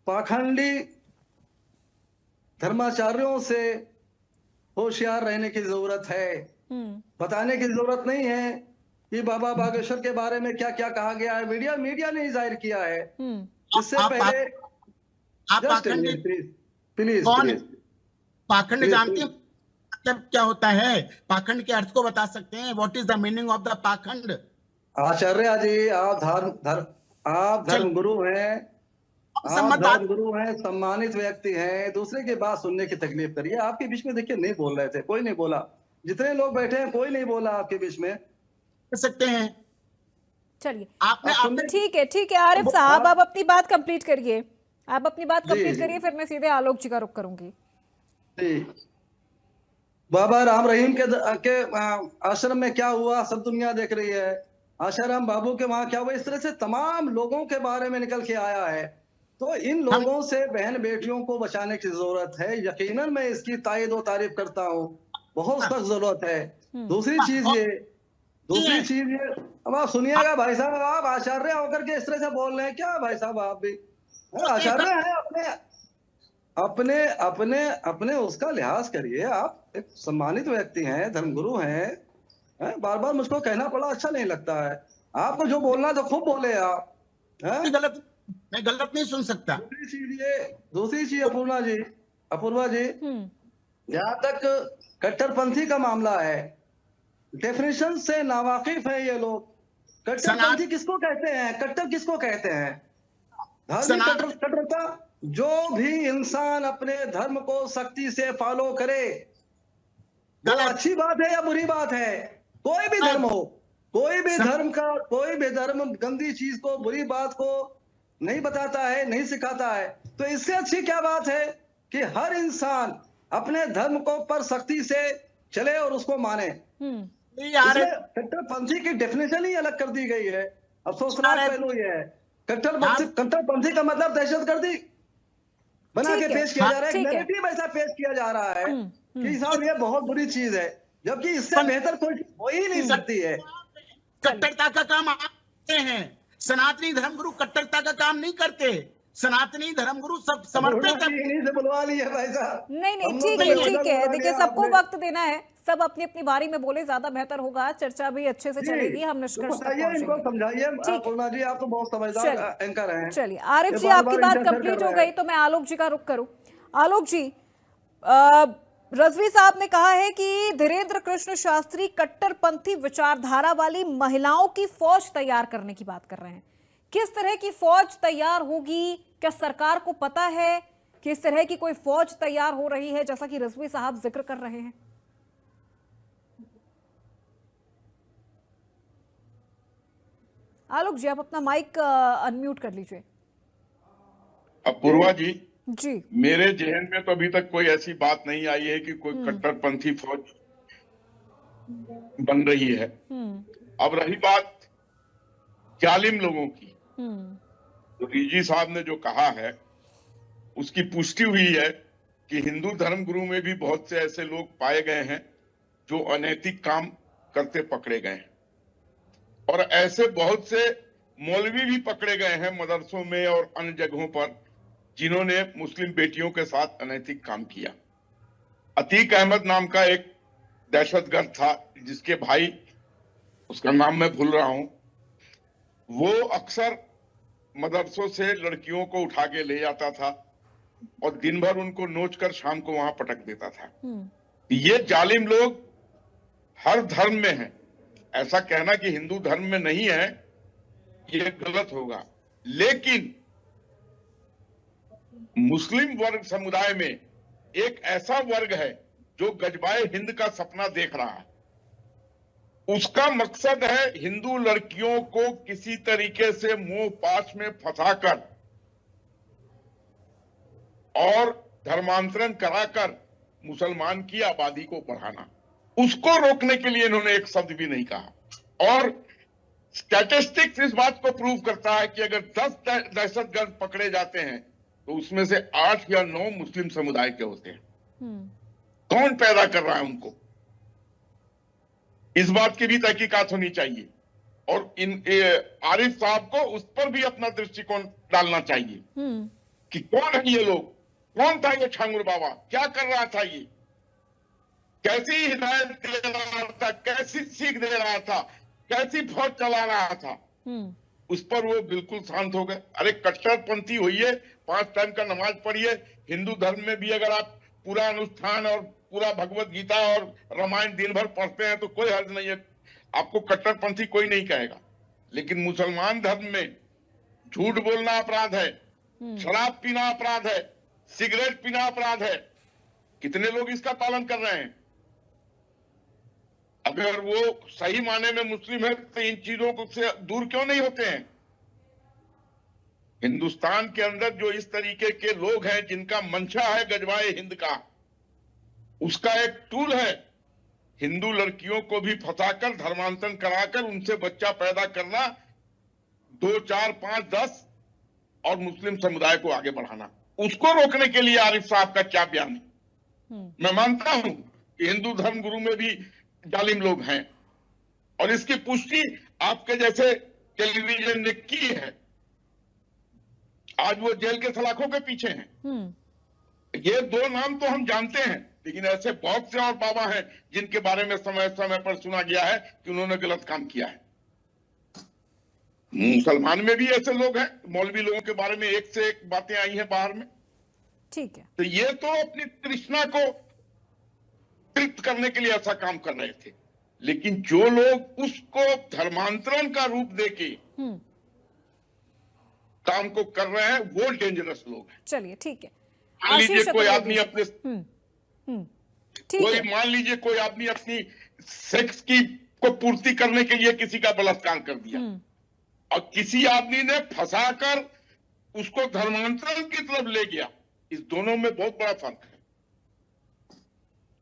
पाखंडी धर्माचार्यों से होशियार रहने की जरूरत है। बताने की जरूरत नहीं है कि बाबा बागेश्वर के बारे में क्या क्या कहा गया है। मीडिया ने जाहिर किया है। इससे पहले आप प्लीज पाखंड जानते हैं मतलब क्या होता है? पाखंड के अर्थ को बता सकते हैं? What is the meaning of the पाखंड? आचार्य जी, आप धर्म गुरु हैं, आप धर्म गुरु हैं, सम्मानित व्यक्ति हैं, दूसरे की बात सुनने की तकलीफ करिए। आपके बीच में देखिए नहीं बोल रहे थे, कोई नहीं बोला, जितने लोग बैठे हैं कोई नहीं बोला आपके बीच में। कर सकते हैं। चलिए आपने ठीक है आरिफ साहब, आप अपनी बात कंप्लीट करिए, आप अपनी बात कंप्लीट करिए, फिर मैं सीधे आलोक जी का रुख करूंगी। जी, बाबा राम रहीम के आश्रम में क्या हुआ सब दुनिया देख रही है। आशाराम बाबू के वहां क्या हुआ, इस तरह से तमाम लोगों के बारे में निकल के आया है। तो इन लोगों से बहन बेटियों को बचाने की जरूरत है। यकीनन मैं इसकी तायद और तारीफ करता हूँ। बहुत सख्त जरूरत है। दूसरी चीज ये अब आप सुनिएगा भाई साहब, आप आचार्य होकर के इस तरह से बोल रहे हैं क्या भाई साहब? आप भी आचार्य हैं, अपने अपने अपने उसका लिहाज करिए। आप एक सम्मानित व्यक्ति हैं, धर्मगुरु हैं। बार बार मुझको कहना पड़ा, अच्छा नहीं लगता है। आपको जो बोलना तो खूब बोले आप। मैं गलत नहीं सुन सकता। दूसरी चीज अपूर्वा जी, जहां तक कट्टरपंथी का मामला है, डेफिनेशन से नावाकिफ है ये लोग। कट्टरपंथी किसको कहते हैं? कट्टर किसको कहते हैं? धार्मिक कट्टरता, जो भी इंसान अपने धर्म को सख्ती से फॉलो करे, वो अच्छी बात है या बुरी बात है? कोई भी धर्म हो, कोई भी धर्म गंदी चीज को, बुरी बात को नहीं बताता है, नहीं सिखाता है। तो इससे अच्छी क्या बात है कि हर इंसान अपने धर्म को पर सख्ती से चले और उसको माने। कट्टरपंथी की डेफिनेशन ही अलग कर दी गई है। अफसोसनाक पहलू ये है, कट्टरपंथी का मतलब दहशतगर्दी बना के पेश किया जा रहा है, नैरेटिव ऐसा पेश किया जा रहा है कि साहब ये बहुत बुरी चीज है, जबकि इससे बेहतर कोई हो ही नहीं सकती है। कट्टरता का काम आते हैं, सनातनी धर्मगुरु कट्टरता का काम नहीं करते। सनातनी धर्मगुरु सब समर्पित से बुलवा लिया भाई साहब। नहीं ठीक है। देखिए, सबको वक्त देना है, सब अपनी अपनी बारी में बोले, ज्यादा बेहतर होगा, चर्चा भी अच्छे से चलेगी, हम निष्कर्ष तक इनको समझाइए। अपूर्वा जी, आप तो बहुत समझदार एंकर हैं। चलिए आरिफ जी, आपकी बात कंप्लीट हो गई तो मैं आलोक जी का रुख करूं। आलोक जी, रजवी साहब ने कहा है कि धीरेन्द्र कृष्ण शास्त्री कट्टरपंथी विचारधारा वाली महिलाओं की फौज तैयार करने की बात कर रहे हैं। किस तरह की फौज तैयार होगी? क्या सरकार को पता है कि इस तरह की कोई फौज तैयार हो रही है, जैसा कि रजवी साहब जिक्र कर रहे हैं? आलोक जी, आप अपना माइक अनम्यूट कर लीजिए। अपूर्वा जी, मेरे जहन में तो अभी तक कोई ऐसी बात नहीं आई है कि कोई कट्टरपंथी फौज बन रही है। अब रही बात जालिम लोगों की, तो रिजी साहब ने जो कहा है उसकी पुष्टि हुई है कि हिंदू धर्मगुरु में भी बहुत से ऐसे लोग पाए गए हैं जो अनैतिक काम करते पकड़े गए हैं, और ऐसे बहुत से मौलवी भी पकड़े गए हैं मदरसों में और अन्य जगहों पर, जिन्होंने मुस्लिम बेटियों के साथ अनैतिक काम किया। अतीक अहमद नाम का एक दहशतगर्द था, जिसके भाई, उसका नाम मैं भूल रहा हूं, वो अक्सर मदरसों से लड़कियों को उठा के ले जाता था और दिन भर उनको नोच कर शाम को वहां पटक देता था। ये जालिम लोग हर धर्म में हैं। ऐसा कहना कि हिंदू धर्म में नहीं है, ये गलत होगा। लेकिन मुस्लिम वर्ग समुदाय में एक ऐसा वर्ग है जो गजबाए हिंद का सपना देख रहा है। उसका मकसद है हिंदू लड़कियों को किसी तरीके से मोह पाश में फंसाकर और धर्मांतरण कराकर मुसलमान की आबादी को बढ़ाना। उसको रोकने के लिए इन्होंने एक शब्द भी नहीं कहा। और स्टैटिस्टिक्स इस बात को प्रूव करता है कि अगर 10 दहशतगर्द पकड़े जाते हैं तो उसमें से 8 या 9 मुस्लिम समुदाय के होते हैं। कौन पैदा कर रहा है उनको? इस बात की भी तहकीकात होनी चाहिए, और आरिफ साहब को उस पर भी अपना दृष्टिकोण डालना चाहिए कि कौन है ये लोग, कौन था ये छांगुर बाबा, क्या कर रहा था, ये कैसी हिदायत दे रहा था, कैसी सीख दे रहा था, कैसी फौज चला रहा था। उस पर वो बिल्कुल शांत हो गए। अरे कट्टरपंथी होइए, 5 टाइम का नमाज पढ़िए। हिंदू धर्म में भी अगर आप पूरा अनुष्ठान और पूरा भगवत गीता और रामायण दिन भर पढ़ते हैं तो कोई हर्ज नहीं है, आपको कट्टरपंथी कोई नहीं कहेगा। लेकिन मुसलमान धर्म में झूठ बोलना अपराध है, शराब पीना अपराध है, सिगरेट पीना अपराध है। कितने लोग इसका पालन कर रहे हैं? अगर वो सही माने में मुस्लिम है तो इन चीजों से दूर क्यों नहीं होते हैं? हिंदुस्तान के अंदर जो इस तरीके के लोग हैं जिनका मंशा है गजवाए हिंद का, उसका एक टूल है हिंदू लड़कियों को भी फंसाकर धर्मांतरण कराकर उनसे बच्चा पैदा करना, 2, 4, 5, 10 और मुस्लिम समुदाय को आगे बढ़ाना। उसको रोकने के लिए आरिफ साहब का क्या बयान है? मैं मानता हूं कि हिंदू धर्म गुरु में भी जालिम लोग हैं, और इसकी पुष्टि आपके जैसे टेलीविजन ने की है। आज वो जेल के सलाखों के पीछे हैं। ये दो नाम तो हम जानते हैं, लेकिन ऐसे बहुत से और बाबा हैं जिनके बारे में समय समय पर सुना गया है कि उन्होंने गलत काम किया है। मुसलमान में भी ऐसे लोग हैं, मौलवी लोगों के बारे में एक से एक बातें आई हैं बाहर में। ठीक है। तो ये तो अपनी तृष्णा को तृप्त करने के लिए ऐसा काम कर रहे थे, लेकिन जो लोग उसको धर्मांतरण का रूप देके काम को कर रहे हैं वो डेंजरस लोग हैं। चलिए ठीक है। मान लीजिए कोई आदमी अपने ठीक है। मान लीजिए कोई आदमी अपनी सेक्स की को पूर्ति करने के लिए किसी का बलात्कार कर दिया, और किसी आदमी ने फंसाकर उसको धर्मांतरण की तरफ ले गया। इस दोनों में बहुत बड़ा फर्क है।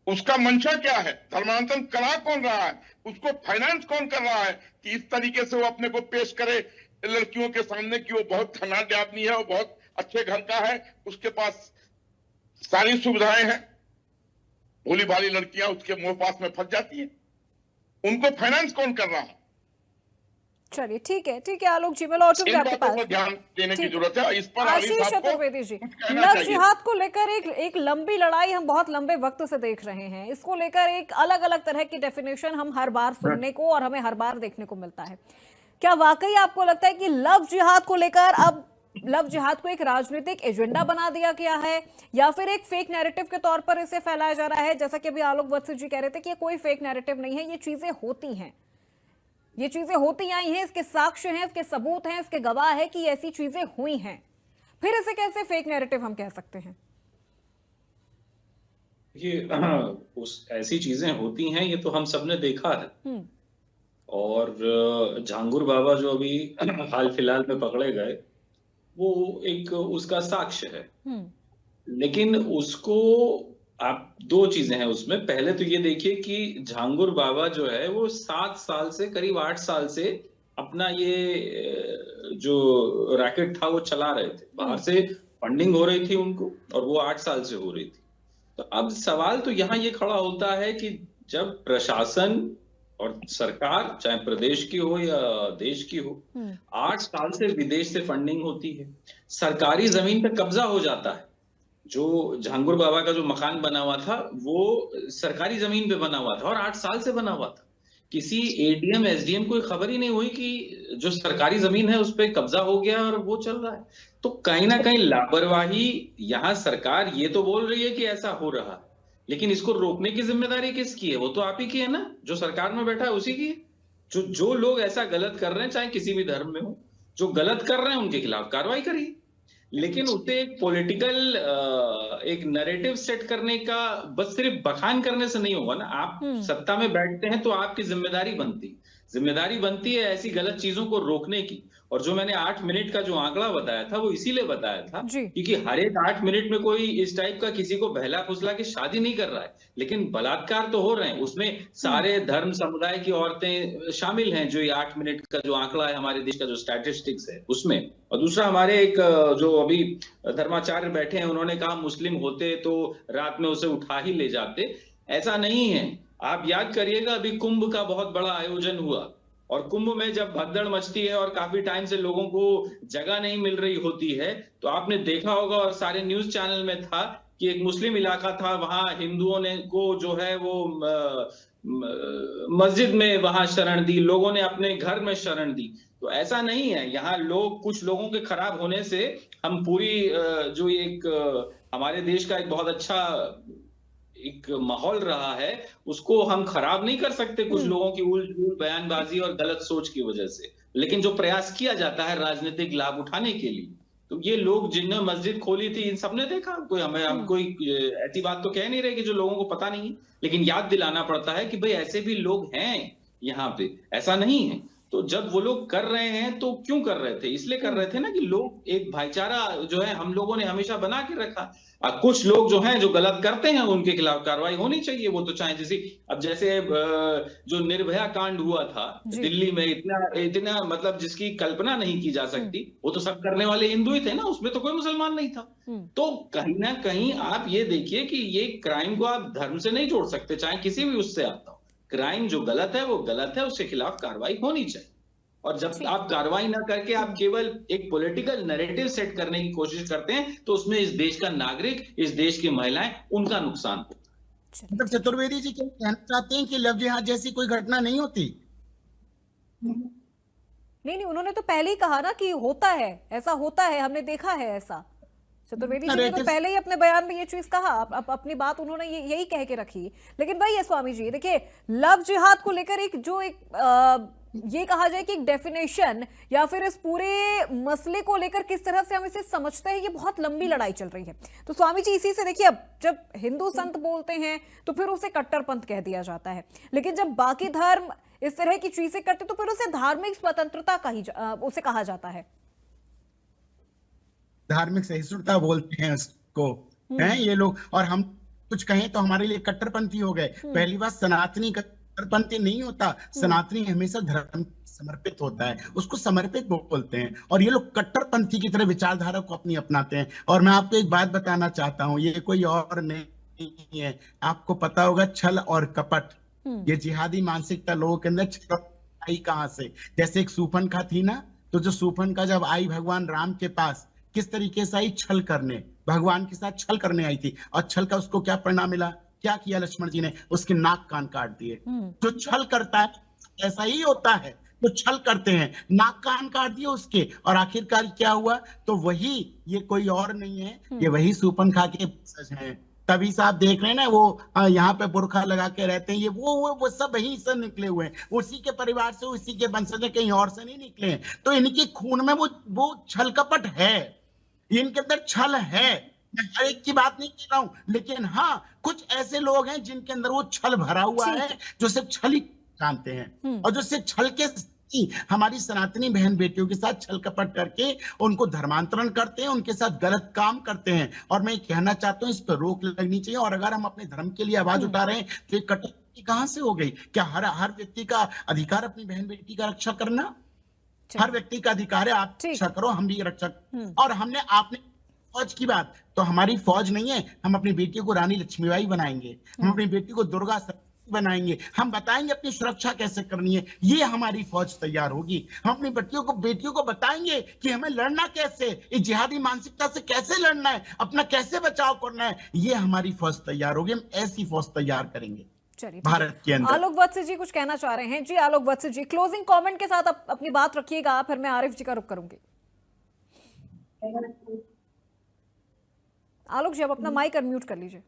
उसका मंशा क्या है, धर्मांतरण करा कौन रहा है, उसको फाइनेंस कौन कर रहा है कि इस तरीके से वो अपने को पेश करे लड़कियों के सामने कि वो बहुत धनाढ्य आदमी है, वो बहुत अच्छे घर का है, उसके पास सारी सुविधाएं हैं। भोली भाली लड़कियां उसके मोह पास में फंस जाती हैं। उनको फाइनेंस कौन कर रहा है? चलिए ठीक है आलोक जी, मैं लौटूंगी आपके पास। ध्यान देने की जरूरत है। इस पर आशीष चतुर्वेदी जी, लव जिहाद को लेकर एक लंबी लड़ाई हम बहुत लंबे वक्त से देख रहे हैं। इसको लेकर एक अलग अलग तरह की डेफिनेशन हम हर बार सुनने को और हमें हर बार देखने को मिलता है। क्या वाकई आपको लगता है कि लव जिहाद को लेकर अब लव जिहाद को एक राजनीतिक एजेंडा बना दिया गया है, या फिर एक फेक नैरेटिव के तौर पर इसे फैलाया जा रहा है? जैसा कि अभी आलोक वत्स जी कह रहे थे कि ये कोई फेक नैरेटिव नहीं है, ये चीजें होती हैं, ये चीजें होती आई हैं, इसके साक्ष्य हैं, इसके सबूत हैं, इसके गवाह है कि ऐसी चीजें हुई हैं। फिर इसे कैसे फेक नैरेटिव हम कह सकते हैं? ये ऐसी चीजें होती हैं, ये तो हम सबने देखा है। और झांगुर बाबा जो अभी हाल फिलहाल में पकड़े गए, वो एक उसका साक्ष्य है। लेकिन उसको आप दो चीजें हैं उसमें। पहले तो ये देखिए कि झांगुर बाबा जो है वो 7 साल से करीब 8 साल से अपना ये जो रैकेट था वो चला रहे थे। बाहर से फंडिंग हो रही थी उनको, और वो 8 साल से हो रही थी। तो अब सवाल तो यहाँ ये खड़ा होता है कि जब प्रशासन और सरकार, चाहे प्रदेश की हो या देश की हो, 8 साल से विदेश से फंडिंग होती है, सरकारी जमीन पे कब्जा हो जाता है। जो झांगुर बाबा का जो मकान बना हुआ था वो सरकारी जमीन पे बना हुआ था और 8 साल से बना हुआ था। किसी एडीएम एसडीएम को खबर ही नहीं हुई कि जो सरकारी जमीन है उस पर कब्जा हो गया और वो चल रहा है। तो कहीं ना कहीं लापरवाही, यहाँ सरकार ये तो बोल रही है कि ऐसा हो रहा है, लेकिन इसको रोकने की जिम्मेदारी किसकी है? वो तो आप ही की है ना, जो सरकार में बैठा है उसी की है। जो लोग ऐसा गलत कर रहे हैं, चाहे किसी भी धर्म में हो, जो गलत कर रहे हैं उनके खिलाफ कार्रवाई करिए। लेकिन उसे एक पॉलिटिकल एक नैरेटिव सेट करने का बस सिर्फ बखान करने से नहीं होगा ना। आप सत्ता में बैठते हैं तो आपकी जिम्मेदारी बनती है ऐसी गलत चीजों को रोकने की। और जो मैंने 8 मिनट का जो आंकड़ा बताया था वो इसीलिए बताया था क्योंकि हर एक 8 मिनट में कोई इस टाइप का किसी को बहला फुसला के शादी नहीं कर रहा है, लेकिन बलात्कार तो हो रहे हैं। उसमें सारे धर्म समुदाय की औरतें शामिल हैं, जो ये 8 मिनट का जो आंकड़ा है हमारे देश का जो स्टैटिस्टिक्स है उसमें। और दूसरा, हमारे एक जो अभी धर्माचार्य बैठे हैं, उन्होंने कहा मुस्लिम होते तो रात में उसे उठा ही ले जाते। ऐसा नहीं है। आप याद करिएगा, अभी कुंभ का बहुत बड़ा आयोजन हुआ और कुंभ में जब भगदड़ मचती है और काफी टाइम से लोगों को जगह नहीं मिल रही होती है, तो आपने देखा होगा और सारे न्यूज चैनल में था कि एक मुस्लिम इलाका था, वहां हिंदुओं ने को जो है वो मस्जिद में वहां शरण दी, लोगों ने अपने घर में शरण दी। तो ऐसा नहीं है। यहाँ कुछ लोगों के खराब होने से हम पूरी जो एक हमारे देश का एक बहुत अच्छा एक माहौल रहा है उसको हम खराब नहीं कर सकते कुछ लोगों की उल बयानबाजी और गलत सोच की वजह से। लेकिन जो प्रयास किया जाता है राजनीतिक लाभ उठाने के लिए, तो ये लोग जिनने मस्जिद खोली थी इन सबने देखा। हम कोई ऐसी बात तो कह नहीं रहे कि जो लोगों को पता नहीं है, लेकिन याद दिलाना पड़ता है कि भाई ऐसे भी लोग हैं यहाँ पे, ऐसा नहीं है। तो जब वो लोग कर रहे हैं तो क्यों कर रहे थे? इसलिए कर रहे थे ना कि लोग एक भाईचारा जो है हम लोगों ने हमेशा बना के रखा। कुछ लोग जो हैं जो गलत करते हैं उनके खिलाफ कार्रवाई होनी चाहिए। वो तो चाहे जैसे जो निर्भया कांड हुआ था दिल्ली में, इतना मतलब जिसकी कल्पना नहीं की जा सकती, वो तो सब करने वाले हिंदू ही थे ना, उसमें तो कोई मुसलमान नहीं था। तो कहीं ना कहीं आप ये देखिए कि ये क्राइम को आप धर्म से नहीं जोड़ सकते, चाहे किसी भी उससे आता हो। क्राइम जो गलत है वो गलत है, उसके खिलाफ कार्रवाई होनी चाहिए। और जब आप कार्रवाई ना करके आप केवल एक पॉलिटिकल नैरेटिव सेट करने की कोशिश करते हैं तो उसमें इस देश का नागरिक, इस देश की महिलाएं, उनका नुकसान होता है। मतलब चतुर्वेदी जी क्या कहना चाहते हैं कि लव जिहाद जैसी कोई घटना नहीं होती? नहीं, उन्होंने तो पहले ही कहा ना कि होता है, ऐसा होता है, हमने देखा है ऐसा। चतुर्वेदी जी ने तो पहले ही अपने बयान में ये चीज कहा, अपनी बात उन्होंने यही कह के रखी। लेकिन भाई ये स्वामी जी देखिए, लव जिहाद को लेकर ये कहा जाए कि एक डेफिनेशन या फिर इस पूरे मसले को लेकर किस तरह से हम इसे समझते हैं, ये बहुत लंबी लड़ाई चल रही है। तो स्वामी जी इसी से देखिए, अब जब हिंदू संत बोलते हैं तो फिर उसे कट्टरपंथ कह दिया जाता है, लेकिन जब बाकी धर्म इस तरह की चीजें करते तो फिर उसे धार्मिक स्वतंत्रता उसे कहा जाता है। धार्मिक सहिष्णुता बोलते हैं उसको, हैं ये लोग। और हम कुछ कहें तो हमारे लिए कट्टरपंथी हो गए। पहली बात, सनातनी कट्टरपंथी नहीं होता, सनातनी हमेशा धर्म समर्पित होता है, उसको समर्पित बोलते हैं। और ये लोग कट्टरपंथी की तरह विचारधारा को अपनी अपनाते हैं। और मैं आपको एक बात बताना चाहता हूँ, ये कोई और नहीं है, आपको पता होगा, छल और कपट। ये जिहादी मानसिकता लोगों के अंदर आई कहां से? जैसे एक सूफनखा थी ना, तो जो सूफनखा जब आई भगवान राम के पास, किस तरीके से आई? छल करने, भगवान के साथ छल करने आई थी। और छल का उसको क्या परिणाम मिला? क्या किया लक्ष्मण जी ने? उसके नाक कान काट दिए। जो छल करता है ऐसा ही होता है, तो छल करते हैं, नाक कान काट दिए उसके। और आखिरकार क्या हुआ? तो वही, ये कोई और नहीं है, ये वही सूफनखा के वंशज हैं। तभी से आप देख रहे हैं ना, वो यहाँ पे बुर्खा लगा के रहते हैं, ये वो सब वहीं से निकले हुए हैं, उसी के परिवार से, उसी के वंशज, कहीं और से नहीं निकले हैं। तो इनके खून में वो छल कपट है, इनके अंदर छल है। मैं हर एक की बात नहीं कर रहा हूं, लेकिन हाँ, कुछ ऐसे लोग हैं जिनके अंदर वो छल भरा हुआ है, जो सिर्फ छल ही जानते हैं, और जो सिर्फ छल के हमारी सनातनी बहन बेटियों के साथ छल कपट करके उनको धर्मांतरण करते हैं, उनके साथ गलत काम करते हैं। और मैं कहना चाहता हूँ, इस पर रोक लगनी चाहिए। और अगर हम अपने धर्म के लिए आवाज उठा रहे हैं तो ये कटौती कहां से हो गई? क्या हर व्यक्ति का अधिकार अपनी बहन बेटी का रक्षा करना? हर व्यक्ति का अधिकार है, आप रक्षा करो, हम भी रक्षा। और आपने फौज की बात, तो हमारी फौज नहीं है, हम अपनी बेटी को रानी लक्ष्मीबाई बनाएंगे, हम अपनी बेटी को दुर्गा बनाएंगे, हम बताएंगे अपनी सुरक्षा कैसे करनी है, ये हमारी फौज तैयार होगी। हम अपनी बेटियों को बताएंगे कि हमें लड़ना कैसे, इस जिहादी मानसिकता से कैसे लड़ना है, अपना कैसे बचाव करना है, ये हमारी फौज तैयार होगी। हम ऐसी फौज तैयार करेंगे भारत के अंदर। आलोक वत्स जी कुछ कहना चाह रहे हैं? जी आलोक वत्स जी, क्लोजिंग कमेंट के साथ अपनी बात रखिएगा, फिर मैं आरिफ जी का रुख करूंगी। आलोक जी, आप अपना माइक अनम्यूट कर लीजिए।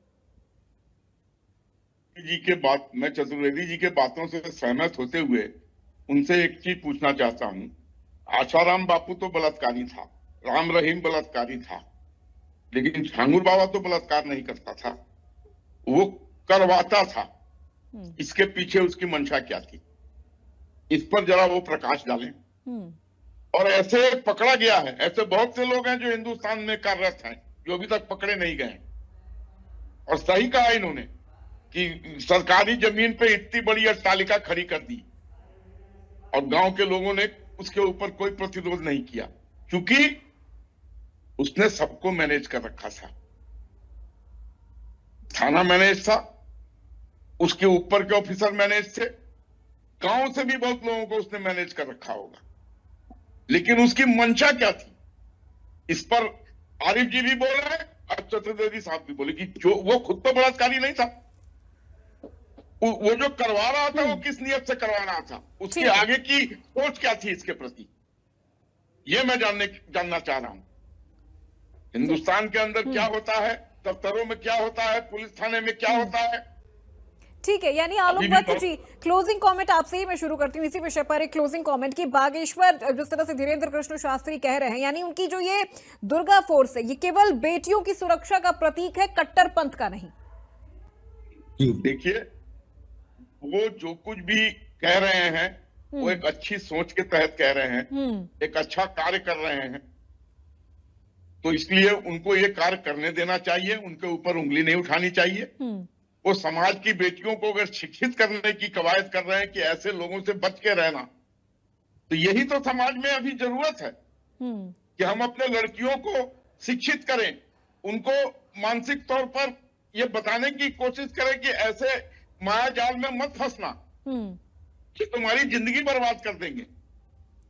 जी के बात, मैं चतुर्वेदी जी के बातों से सहमत होते हुए उनसे एक चीज पूछना चाहता हूँ। आशाराम बापू तो बलात्कारी था, राम रहीम बलात्कारी था, लेकिन झांगुर बाबा तो बलात्कार नहीं करता था, वो करवाता था। इसके पीछे उसकी मंशा क्या थी, इस पर जरा वो प्रकाश डालें। और ऐसे पकड़ा गया है, ऐसे बहुत से लोग हैं जो हिंदुस्तान में कार्यरत हैं, जो अभी तक पकड़े नहीं गए। और सही कहा इन्होंने कि सरकारी जमीन पे इतनी बड़ी अट्टालिका खड़ी कर दी और गांव के लोगों ने उसके ऊपर कोई प्रतिरोध नहीं किया, क्योंकि उसने सबको मैनेज कर रखा था। थाना मैनेज था, उसके ऊपर के ऑफिसर मैनेज थे, गांव से भी बहुत लोगों को उसने मैनेज कर रखा होगा। लेकिन उसकी मंशा क्या थी, इस पर आरिफ जी भी बोल रहे हैं और चतुर्वेदी साहब भी बोले कि जो वो खुद तो बलात्कारी नहीं था, वो जो करवा रहा था वो किस नियत से करवा रहा था, उसके आगे की सोच क्या थी इसके प्रति, ये मैं जानना चाह रहा हूं। हिंदुस्तान के अंदर क्या होता है, दफ्तरों में क्या होता है, पुलिस थाने में क्या होता है। ठीक है, यानी आलोक वत्स जी, क्लोजिंग कमेंट आपसे ही मैं शुरू करती हूँ इसी विषय पर। एक क्लोजिंग कमेंट की, बागेश्वर जिस तरह से धीरेन्द्र कृष्ण शास्त्री कह रहे हैं, यानी उनकी जो ये दुर्गा फोर्स है, ये केवल बेटियों की सुरक्षा का प्रतीक है, कट्टरपंथ का नहीं। देखिए, वो जो कुछ भी कह रहे हैं वो एक अच्छी सोच के तहत कह रहे हैं, एक अच्छा कार्य कर रहे हैं, तो इसलिए उनको ये कार्य करने देना चाहिए, उनके ऊपर उंगली नहीं उठानी चाहिए। वो समाज की बेटियों को अगर शिक्षित करने की कवायद कर रहे हैं कि ऐसे लोगों से बच के रहना, तो यही तो समाज में अभी जरूरत है कि हम अपने लड़कियों को शिक्षित करें, उनको मानसिक तौर पर ये बताने की कोशिश करें कि ऐसे माया जाल में मत फंसना कि तुम्हारी जिंदगी बर्बाद कर देंगे।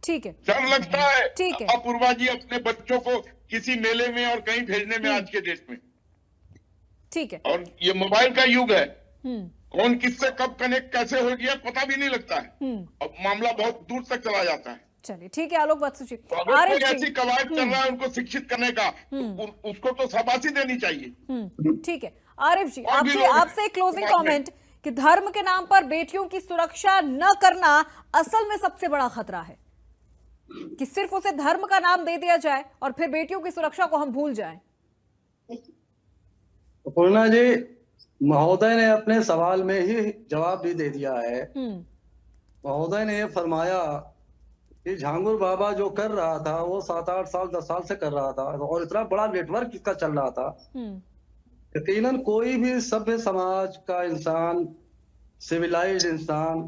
ठीक है, डर लगता है ठीक है। अपूर्वा जी अपने बच्चों को किसी मेले में और कहीं भेजने में आज के डेट में। ठीक है, और ये मोबाइल का युग है, कौन किससे कब कनेक्ट कैसे हो गया पता भी नहीं लगता है, और मामला बहुत दूर तक चला जाता है। चलिए ठीक है आलोक बत्सु जी। तो अगर आरिफ कोई जी, ऐसी कवायद कर रहा है उनको शिक्षित करने का, तो उसको तो शाबाशी देनी चाहिए। ठीक है आरिफ जी, और भी लोग आपसे क्लोजिंग समाज में। कमेंट कि धर्म के नाम पर बेटियों की सुरक्षा न करना असल में सबसे बड़ा खतरा है, कि सिर्फ उसे धर्म का नाम दे दिया जाए और फिर बेटियों की सुरक्षा को हम भूल जाएं। पूर्णा जी, महोदय ने अपने सवाल में ही जवाब भी दे दिया है। महोदय ने फरमाया कि झांगुर बाबा जो कर रहा था वो 7-8 साल 10 साल से कर रहा था, और इतना बड़ा नेटवर्क इसका चल रहा था। यकीनन कोई भी सभ्य समाज का इंसान, सिविलाइज्ड इंसान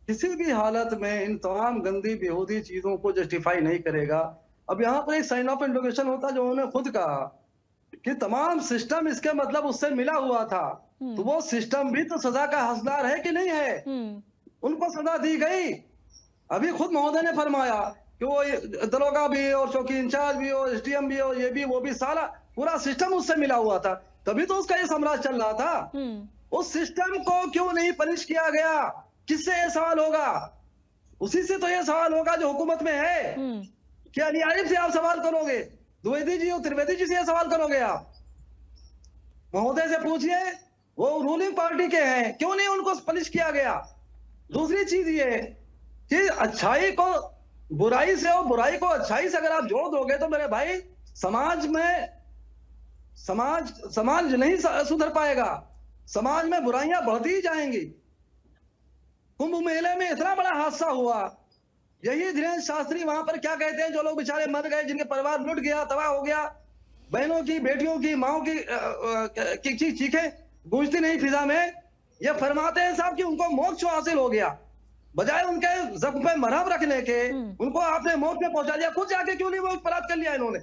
किसी भी हालत में इन तमाम गंदी बेहूदी चीजों को जस्टिफाई नहीं करेगा। अब यहाँ पर एक साइन ऑफ इंडिकेशन होता जो उन्होंने खुद कहा कि तमाम सिस्टम इसके मतलब उससे मिला हुआ था, तो वो सिस्टम भी तो सजा का हकदार है कि नहीं है? उनको सजा दी गई। अभी खुद महोदय ने फरमाया कि वो दरोगा भी और चौकी इंचार्ज भी और एसडीएम भी और ये भी वो भी, सारा पूरा सिस्टम उससे मिला हुआ था, तभी तो उसका ये साम्राज्य चल रहा था। उस सिस्टम को क्यों नहीं पनिश किया गया? किससे ये सवाल होगा? उसी से तो ये सवाल होगा जो हुकूमत में है। क्या न्यायिक से आप सवाल करोगे? द्विवेदी जी और त्रिवेदी जी से ये सवाल करोगे आप? महोदय से पूछिए, वो रूलिंग पार्टी के हैं, क्यों नहीं उनको पनिश किया गया? दूसरी चीज ये कि अच्छाई को बुराई से और बुराई को अच्छाई से अगर आप जोड़ दोगे तो मेरे भाई समाज नहीं सुधर पाएगा, समाज में बुराइयां बढ़ती ही जाएंगी। कुंभ मेले में इतना बड़ा हादसा हुआ, यही धीरेन्द्र शास्त्री वहां पर क्या कहते हैं, जो लोग बेचारे मर गए, जिनके परिवार लुट गया, तबाह हो गया, बहनों की, बेटियों की, माओ की चीखें गूंजती नहीं फिजा में। ये फरमाते हैं साहब कि उनको मोक्ष हासिल हो गया, बजाय उनके जख्म पे मरहम रखने के उनको आपने मौत में पहुंचा दिया। खुद जाके क्यों नहीं वो अपराध कर लिया इन्होंने?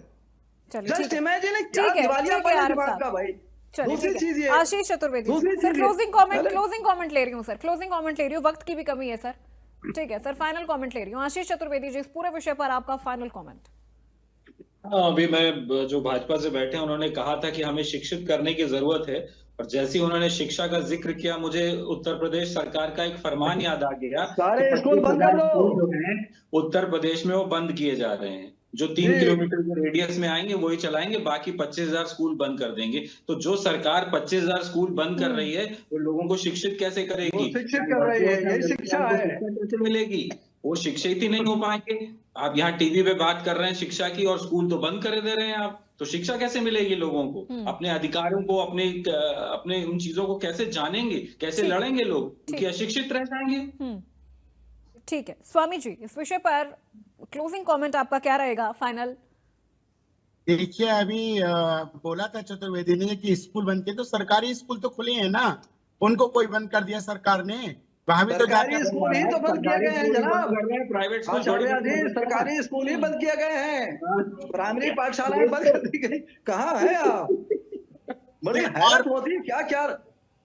जस्ट इमेजिन क्या दिवालियापन का भाई। दूसरी चीज ये, Ashish Chaturvedi sir, closing comment ले रही हूँ सर, क्लोजिंग कमेंट ले रही हूँ, वक्त की भी कमी है सर। ठीक है सर, फाइनल कमेंट ले रही हूँ। आशीष चतुर्वेदी जी, इस पूरे विषय पर आपका फाइनल कमेंट। अभी मैं जो भाजपा से बैठे हैं उन्होंने कहा था कि हमें शिक्षित करने की जरूरत है, और जैसे ही उन्होंने शिक्षा का जिक्र किया मुझे उत्तर प्रदेश सरकार का एक फरमान याद आ गया। सारे स्कूल बंद कर दो। उत्तर प्रदेश में वो बंद किए जा रहे हैं, जो 3 किलोमीटर के रेडियस में आएंगे वही चलाएंगे, बाकी 25,000 स्कूल बंद कर देंगे। तो जो सरकार 25,000 स्कूल बंद कर रही है वो लोगों को शिक्षित कैसे करेगी? शिक्षित कर रही है, यही शिक्षा है। कैसे मिलेगी? वो शिक्षित ही नहीं हो पाएंगे। आप यहाँ टीवी पे बात कर रहे हैं शिक्षा की और स्कूल तो बंद कर दे रहे हैं आप, तो शिक्षा कैसे मिलेगी लोगों को? अपने अधिकारों को, अपने उन चीजों को कैसे जानेंगे, कैसे लड़ेंगे लोग? क्योंकि अशिक्षित रह जाएंगे। ठीक है स्वामी जी, इस विषय पर क्लोजिंग कमेंट आपका क्या रहेगा फाइनल? देखिए, अभी बोला था चतुर्वेदी ने कि स्कूल बंद किए, तो सरकारी स्कूल तो खुले हैं ना, उनको कोई बंद कर दिया सरकार ने? वहां भी तो सरकारी स्कूल ही तो बंद किए गए हैं जनाब। प्राइवेट स्कूल सरकारी स्कूल ही बंद किए गए हैं, प्राइमरी पाठशालाएं बंद कर दी गई। कहाँ है आप? बड़ी हैरत होती है, क्या क्या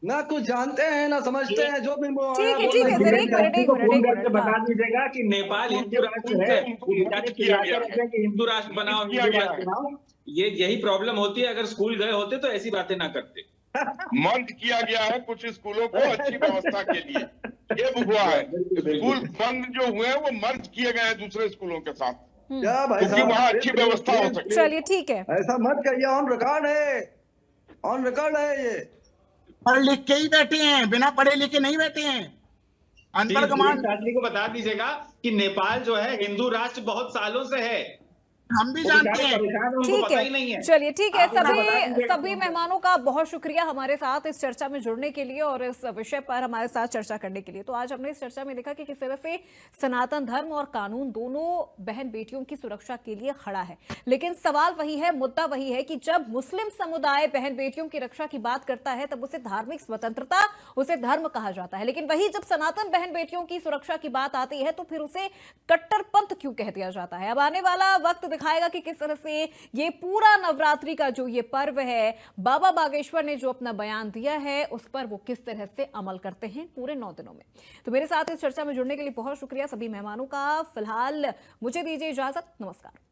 ना कुछ जानते हैं ना समझते हैं। जो भी ठीक है सर, एक मिनट बता दीजिएगा कि नेपाल हिंदू राष्ट्र है, हिंदू राष्ट्र बनाओ, ये यही प्रॉब्लम होती है। अगर स्कूल गए होते तो ऐसी बातें ना करते। मर्ज किया गया है कुछ स्कूलों को अच्छी व्यवस्था के लिए, ये हुआ है। स्कूल बंद जो हुए हैं वो मर्ज किए गए हैं दूसरे स्कूलों के साथ, क्या भाई क्योंकि वहाँ अच्छी व्यवस्था हो सकती है। चलिए ठीक है, ऐसा मत कहिए, ऑन रिकॉर्ड है ये। पढ़ लिख के ही बैठे हैं, बिना पढ़े लिखे नहीं बैठे हैं। अनपढ़ कमांड शास्त्री को बता दीजिएगा कि नेपाल जो है हिंदू राष्ट्र बहुत सालों से है, हम भी वो जानते बेचारे हैं। परेशान हैं, उनको ठीक पता ही नहीं है, है। चलिए ठीक है। आप उन्हें बता सभी दीजिएगा सभी कौन मेहमानों का बहुत शुक्रिया हमारे साथ इस चर्चा में जुड़ने के लिए और इस विषय पर हमारे साथ चर्चा करने के लिए। तो आज हमने इस चर्चा में देखा कि किस तरह से सनातन धर्म और कानून दोनों बहन बेटियों की सुरक्षा के लिए खड़ा है, लेकिन सवाल वही है, मुद्दा वही है कि जब मुस्लिम समुदाय बहन बेटियों की रक्षा की बात करता है तब उसे धार्मिक स्वतंत्रता, उसे धर्म कहा जाता है, लेकिन वही जब सनातन बहन बेटियों की सुरक्षा की बात आती है तो फिर उसे कट्टरपंथ क्यों कह दिया जाता है। अब आने वाला वक्त दिखाएगा कि किस तरह से ये पूरा नवरात्रि का जो ये पर्व है, बाबा बागेश्वर ने जो अपना बयान दिया है उस पर वो किस तरह से अमल करते हैं पूरे 9 दिनों में। तो मेरे साथ इस चर्चा में जुड़ने के लिए बहुत शुक्रिया सभी मेहमानों का। फिलहाल मुझे दीजिए इजाजत, नमस्कार।